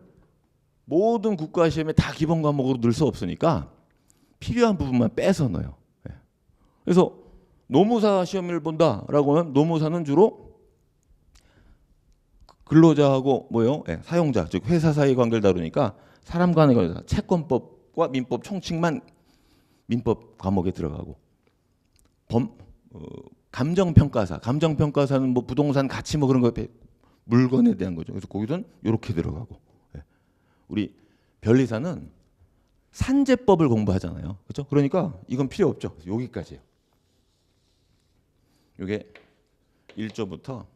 모든 국가 시험에 다 기본 과목으로 넣을 수 없으니까 필요한 부분만 빼서 넣어요. 그래서 노무사 시험을 본다라고 하면 노무사는 주로 근로자하고 뭐요? 사용자, 즉 회사 사이 관계를 다루니까 사람 간의 관계, 채권법과 민법 총칙만 민법 과목에 들어가고 감정평가사는 뭐 부동산 가치 뭐 그런 거 물건에 대한 거죠. 그래서 거기는 이렇게 들어가고 우리 변리사는 산재법을 공부하잖아요. 그렇죠? 그러니까 이건 필요 없죠. 여기까지예요. 이게 1조부터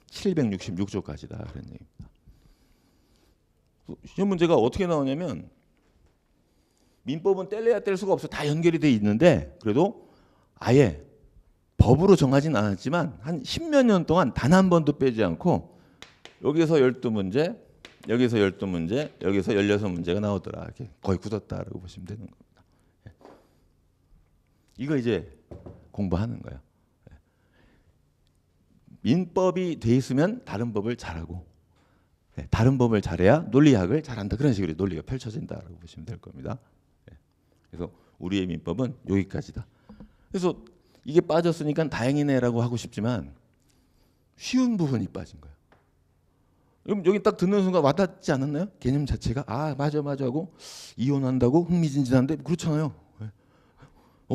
766조까지다 그런 얘기입니다. 시험 문제가 어떻게 나오냐면 민법은 뗄래야 뗄 수가 없어. 다 연결이 돼 있는데 그래도 아예 법으로 정하진 않았지만 한 10몇 년 동안 단 한 번도 빼지 않고 여기서 12문제, 여기서 12문제, 여기서 16문제가 나오더라. 이렇게 거의 굳었다라고 보시면 되는 겁니다. 이거 이제 공부하는 거예요. 민법이 돼 있으면 다른 법을 잘하고 다른 법을 잘해야 논리학을 잘한다. 그런 식으로 논리가 펼쳐진다라고 보시면 될 겁니다. 그래서 우리의 민법은 여기까지다. 그래서 이게 빠졌으니까 다행이네라고 하고 싶지만 쉬운 부분이 빠진 거예요. 그럼 여기 딱 듣는 순간 와닿지 않았나요? 개념 자체가 아 맞아 하고 이혼한다고 흥미진진한데 그렇잖아요.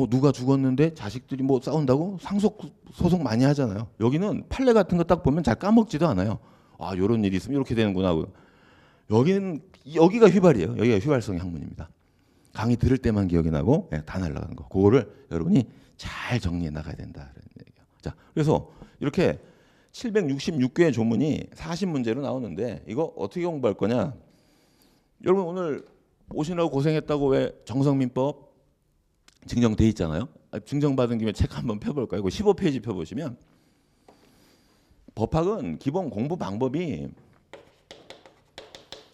누가 죽었는데 자식들이 뭐 싸운다고 상속 소송 많이 하잖아요. 여기는 판례 같은 거 딱 보면 잘 까먹지도 않아요. 아 이런 일이 있으면 이렇게 되는구나. 여기는 여기가 휘발이에요. 여기가 휘발성의 학문입니다. 강의 들을 때만 기억이 나고 다 날아가는 거. 그거를 여러분이 잘 정리해 나가야 된다. 자, 그래서 이렇게 766개의 조문이 40문제로 나오는데 이거 어떻게 공부할 거냐? 여러분 오늘 오시느라고 고생했다고 왜 정성민법 증정돼 있잖아요. 증정받은 김에 책 한번 펴볼까요? 이거 15페이지 펴보시면 법학은 기본 공부 방법이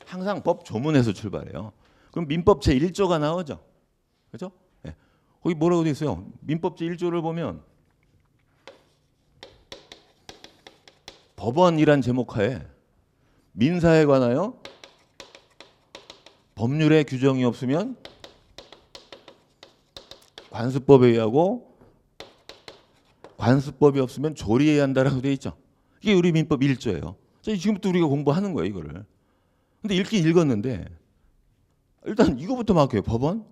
항상 법 조문에서 출발해요. 그럼 민법 제1조가 나오죠. 그렇죠? 네. 거기 뭐라고 돼 있어요? 민법 제1조를 보면 법원이란 제목하에 민사에 관하여 법률의 규정이 없으면 관습법에 의하고 관습법이 없으면 조리해야 한다라고 돼 있죠. 이게 우리 민법 1조예요. 지금부터 우리가 공부하는 거예요, 이거를. 근데 읽긴 읽었는데 일단 이거부터 막혀요. 법원?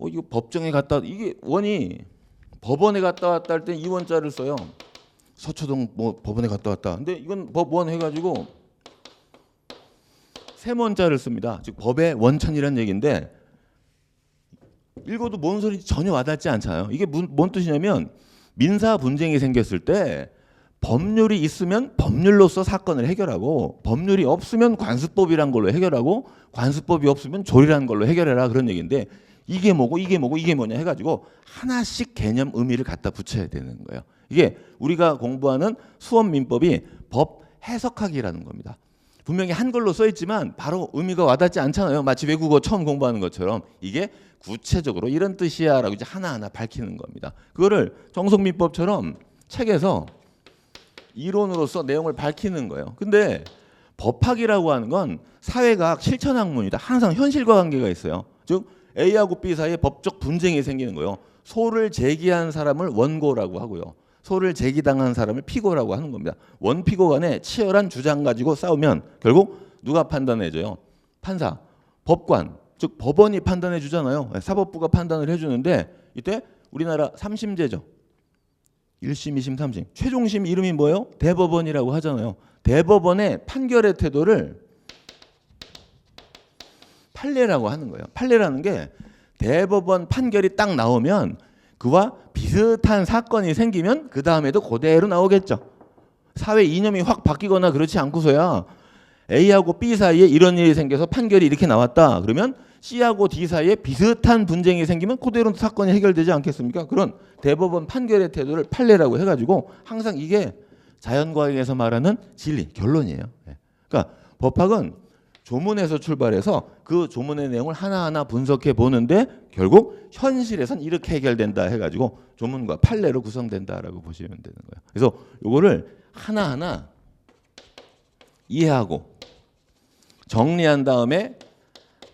이거 법정에 갔다 이게 원이 법원에 갔다 왔다 할 때 이 원자를 써요. 서초동 뭐 법원에 갔다 왔다. 근데 이건 법원 해가지고 세원자를 씁니다. 즉 법의 원천이라는 얘기인데 읽어도 뭔 소리인지 전혀 와닿지 않잖아요. 이게 뭔 뜻이냐면 민사 분쟁이 생겼을 때 법률이 있으면 법률로서 사건을 해결하고 법률이 없으면 관습법이란 걸로 해결하고 관습법이 없으면 조리라는 걸로 해결해라 그런 얘기인데 이게 뭐고 이게 뭐고 이게 뭐냐 해가지고 하나씩 개념 의미를 갖다 붙여야 되는 거예요. 이게 우리가 공부하는 수원민법이 법 해석하기라는 겁니다. 분명히 한글로 써있지만 바로 의미가 와닿지 않잖아요. 마치 외국어 처음 공부하는 것처럼 이게 구체적으로 이런 뜻이야 라고 이제 하나하나 밝히는 겁니다. 그거를 정성민법처럼 책에서 이론으로서 내용을 밝히는 거예요. 근데 법학이라고 하는 건 사회과학 실천학문이다. 항상 현실과 관계가 있어요. 즉 A하고 B 사이에 법적 분쟁이 생기는 거예요. 소를 제기한 사람을 원고라고 하고요. 소를 제기당한 사람을 피고라고 하는 겁니다. 원피고 간에 치열한 주장 가지고 싸우면 결국 누가 판단해줘요? 판사, 법관, 즉 법원이 판단해 주잖아요. 사법부가 판단을 해주는데 이때 우리나라 3심제죠. 1심, 2심, 3심. 최종심 이름이 뭐예요? 대법원이라고 하잖아요. 대법원의 판결의 태도를 판례라고 하는 거예요. 판례라는 게 대법원 판결이 딱 나오면 그와 비슷한 사건이 생기면 그 다음에도 그대로 나오겠죠. 사회 이념이 확 바뀌거나 그렇지 않고서야 A하고 B 사이에 이런 일이 생겨서 판결이 이렇게 나왔다. 그러면 C하고 D 사이에 비슷한 분쟁이 생기면 그대로 사건이 해결되지 않겠습니까? 그런 대법원 판결의 태도를 판례라고 해가지고 항상 이게 자연과학에서 말하는 진리, 결론이에요. 그러니까 법학은 조문에서 출발해서 그 조문의 내용을 하나하나 분석해 보는데 결국 현실에선 이렇게 해결된다 해가지고 조문과 판례로 구성된다라고 보시면 되는 거예요. 그래서 이거를 하나하나 이해하고 정리한 다음에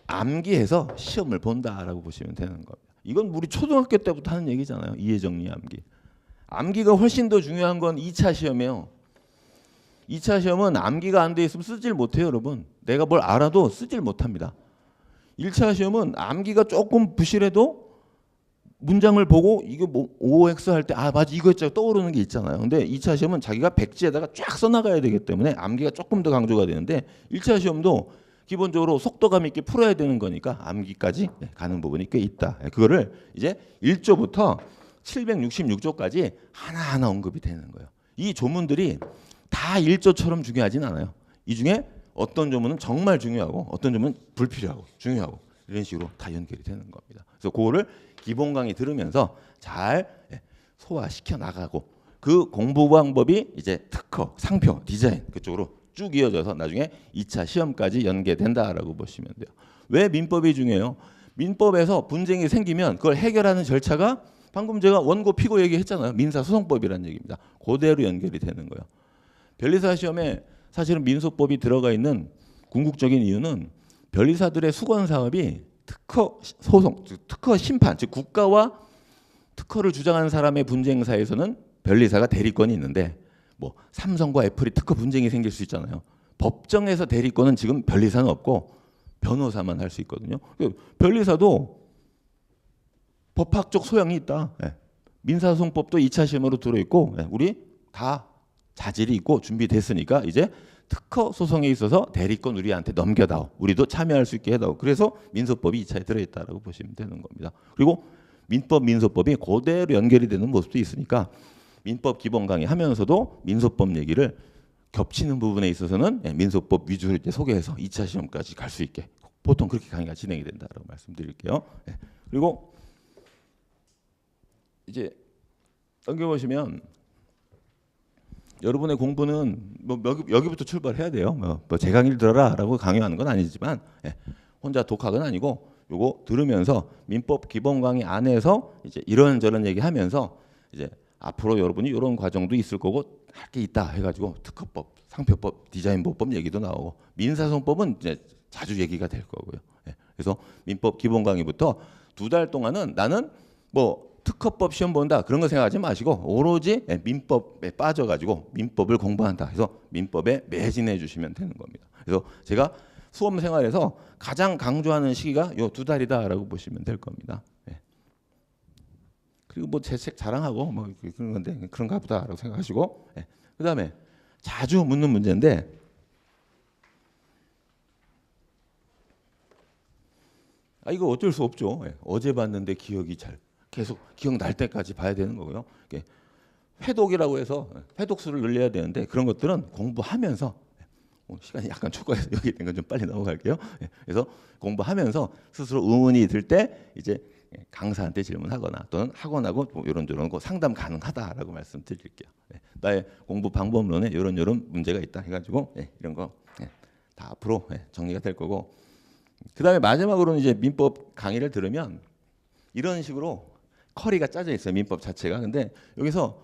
암기해서 시험을 본다라고 보시면 되는 겁니다. 이건 우리 초등학교 때부터 하는 얘기잖아요. 이해 정리 암기. 암기가 훨씬 더 중요한 건 2차 시험이에요. 2차 시험은 암기가 안 돼 있으면 쓰질 못해요, 여러분. 내가 뭘 알아도 쓰질 못합니다. 1차 시험은 암기가 조금 부실해도 문장을 보고 이게 뭐 OX 할 때 아 맞아 이거 있잖아 떠오르는 게 있잖아요. 근데 2차 시험은 자기가 백지에다가 쫙 써나가야 되기 때문에 암기가 조금 더 강조가 되는데 1차 시험도 기본적으로 속도감 있게 풀어야 되는 거니까 암기까지 가는 부분이 꽤 있다. 그거를 이제 1조부터 766조까지 하나하나 언급이 되는 거예요. 이 조문들이 다 1조처럼 중요하진 않아요. 이 중에 어떤 조문은 정말 중요하고 어떤 조문은 불필요하고 중요하고 이런 식으로 다 연결이 되는 겁니다. 그래서 그거를 기본 강의 들으면서 잘 소화시켜 나가고 그 공부 방법이 이제 특허, 상표, 디자인 그쪽으로 쭉 이어져서 나중에 2차 시험까지 연계된다라고 보시면 돼요. 왜 민법이 중요해요? 민법에서 분쟁이 생기면 그걸 해결하는 절차가 방금 제가 원고 피고 얘기했잖아요. 민사소송법이라는 얘기입니다. 그대로 연결이 되는 거예요. 변리사 시험에 사실은 민소법이 들어가 있는 궁극적인 이유는 변리사들의 수건 사업이 특허 소송, 특허 심판, 즉 국가와 특허를 주장하는 사람의 분쟁사에서는 변리사가 대리권이 있는데 뭐 삼성과 애플이 특허 분쟁이 생길 수 있잖아요. 법정에서 대리권은 지금 변리사는 없고 변호사만 할 수 있거든요. 변리사도 법학적 소양이 있다. 민사소송법도 2차 시험으로 들어있고 우리 다 자질이 있고 준비됐으니까 이제 특허 소송에 있어서 대리권 우리한테 넘겨다오. 우리도 참여할 수 있게 해다오. 그래서 민소법이 2차에 들어있다라고 보시면 되는 겁니다. 그리고 민법, 민소법이 그대로 연결이 되는 모습도 있으니까 민법 기본 강의하면서도 민소법 얘기를 겹치는 부분에 있어서는 민소법 위주로 이제 소개해서 2차 시험까지 갈 수 있게 보통 그렇게 강의가 진행이 된다라고 말씀드릴게요. 그리고 이제 넘겨보시면 여러분의 공부는 뭐 여기부터 출발해야 돼요. 뭐 제 강의를 들어라라고 강요하는 건 아니지만 혼자 독학은 아니고 요거 들으면서 민법 기본 강의 안에서 이제 이런저런 얘기하면서 이제 앞으로 여러분이 이런 과정도 있을 거고 할 게 있다 해가지고 특허법, 상표법, 디자인보법 얘기도 나오고 민사소송법은 이제 자주 얘기가 될 거고요. 그래서 민법 기본 강의부터 2달 동안은 나는 뭐 특허법 시험 본다 그런 거 생각하지 마시고 오로지 민법에 빠져가지고 민법을 공부한다 해서 민법에 매진해 주시면 되는 겁니다. 그래서 제가 수험 생활에서 가장 강조하는 시기가 요 2달이다라고 보시면 될 겁니다. 그리고 뭐 제 책 자랑하고 뭐 그런 건데 그런가 보다라고 생각하시고 그다음에 자주 묻는 문제인데 이거 어쩔 수 없죠. 어제 봤는데 기억이 잘 계속 기억날 때까지 봐야 되는 거고요. 회독이라고 해서 회독수를 늘려야 되는데 그런 것들은 공부하면서 시간이 약간 초과해서 여기 있는 건 좀 빨리 넘어갈게요. 그래서 공부하면서 스스로 의문이 들 때 이제 강사한테 질문하거나 또는 학원하고 뭐 이런저런 거 상담 가능하다라고 말씀드릴게요. 나의 공부 방법론에 이런 문제가 있다 해가지고 이런 거 다 앞으로 정리가 될 거고 그다음에 마지막으로는 이제 민법 강의를 들으면 이런 식으로 커리가 짜져 있어요. 민법 자체가. 근데 여기서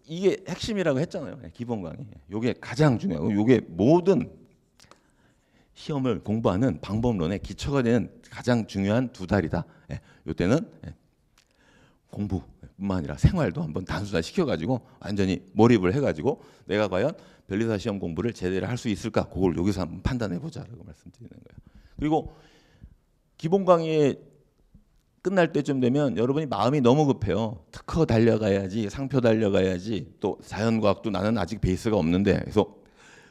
이게 핵심이라고 했잖아요. 기본 강의. 요게 가장 중요하고 요게 모든 시험을 공부하는 방법론의 기초가 되는 가장 중요한 2달이다. 요때는 공부뿐만 아니라 생활도 한번 단순화 시켜가지고 완전히 몰입을 해가지고 내가 과연 변리사 시험 공부를 제대로 할 수 있을까? 그걸 여기서 한번 판단해보자라고 말씀드리는 거예요. 그리고 기본 강의 끝날 때쯤 되면 여러분이 마음이 너무 급해요. 특허 달려가야지, 상표 달려가야지, 또 자연과학도 나는 아직 베이스가 없는데 그래서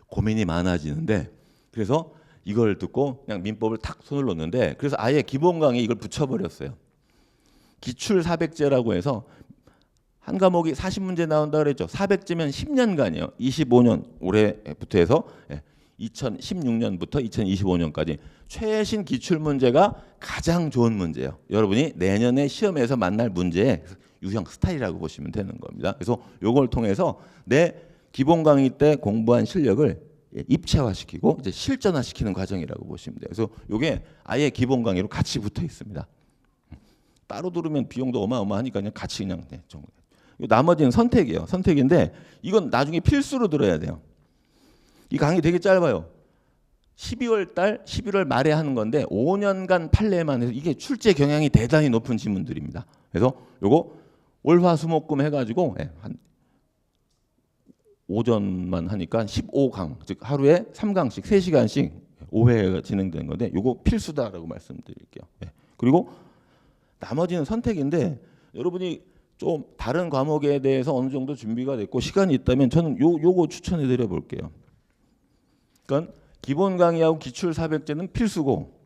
고민이 많아지는데 그래서 이걸 듣고 그냥 민법을 탁 손을 놓는데 그래서 아예 기본 강의 이걸 붙여버렸어요. 기출 400제라고 해서 한 과목이 40문제 나온다 그랬죠. 400제면 10년간이에요. 25년 올해부터 해서 2016년부터 2025년까지 최신 기출 문제가 가장 좋은 문제예요. 여러분이 내년에 시험에서 만날 문제의 유형 스타일이라고 보시면 되는 겁니다. 그래서 이걸 통해서 내 기본 강의 때 공부한 실력을 입체화시키고 이제 실전화시키는 과정이라고 보시면 돼요. 그래서 이게 아예 기본 강의로 같이 붙어 있습니다. 따로 들으면 비용도 어마어마하니까 그냥 같이 그냥 나머지는 선택이에요. 선택인데 이건 나중에 필수로 들어야 돼요. 이 강의 되게 짧아요. 12월 달, 11월 말에 하는 건데 5년간 판례만 해서 이게 출제 경향이 대단히 높은 지문들입니다. 그래서 요거 월화수목금 해가지고 한 오전만 하니까 15강, 즉 하루에 3강씩 3시간씩 5회가 진행되는 건데 요거 필수다라고 말씀드릴게요. 그리고 나머지는 선택인데 여러분이 좀 다른 과목에 대해서 어느 정도 준비가 됐고 시간이 있다면 저는 요거 추천해 드려 볼게요. 그러니까 기본 강의하고 기출 400제는 필수고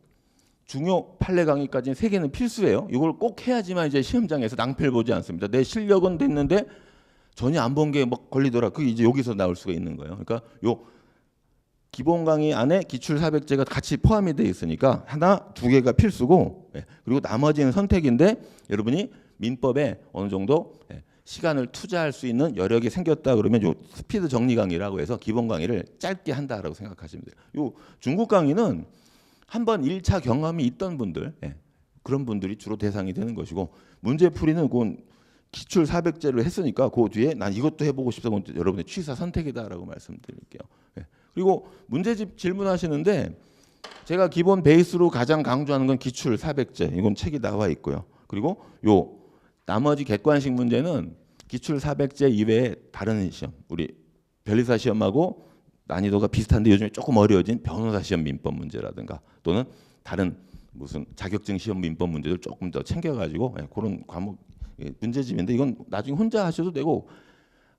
중요 판례 강의까지는 3개는 필수예요. 이걸 꼭 해야지만 이제 시험장에서 낭패를 보지 않습니다. 내 실력은 됐는데 전혀 안 본 게 막 걸리더라. 그게 이제 여기서 나올 수가 있는 거예요. 그러니까 요 기본 강의 안에 기출 400제가 같이 포함이 되어 있으니까 하나, 2개가 필수고 그리고 나머지는 선택인데 여러분이 민법에 어느 정도 시간을 투자할 수 있는 여력이 생겼다 그러면 요 스피드 정리 강의라고 해서 기본 강의를 짧게 한다라고 생각하시면 돼요. 요 중국 강의는 한번 1차 경험이 있던 분들 그런 분들이 주로 대상이 되는 것이고 문제풀이는 그건 기출 400제를 했으니까 그 뒤에 난 이것도 해보고 싶다면 여러분의 취사 선택이다라고 말씀드릴게요. 그리고 문제집 질문하시는데 제가 기본 베이스로 가장 강조하는 건 기출 400제 이건 책이 나와 있고요. 그리고 요 나머지 객관식 문제는 기출 400제 이외에 다른 시험 우리 변리사 시험하고 난이도가 비슷한데 요즘에 조금 어려워진 변호사 시험 민법 문제라든가 또는 다른 무슨 자격증 시험 민법 문제들 조금 더 챙겨가지고 그런 과목 문제집인데 이건 나중에 혼자 하셔도 되고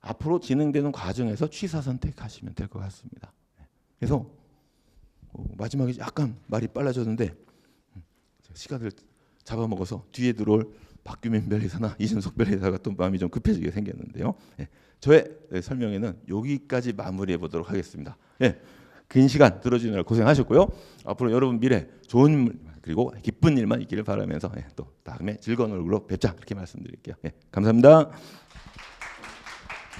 앞으로 진행되는 과정에서 취사 선택하시면 될 것 같습니다. 그래서 마지막에 약간 말이 빨라졌는데 시간을 잡아먹어서 뒤에 들어올 박규민 변리사나 이준석 변리사가 또 마음이 좀 급해지게 생겼는데요. 저의 설명회는 여기까지 마무리해 보도록 하겠습니다. 긴 시간 들어주느라 고생하셨고요. 앞으로 여러분 미래 좋은 일 그리고 기쁜 일만 있기를 바라면서 또 다음에 즐거운 얼굴로 뵙자 그렇게 말씀드릴게요. 감사합니다.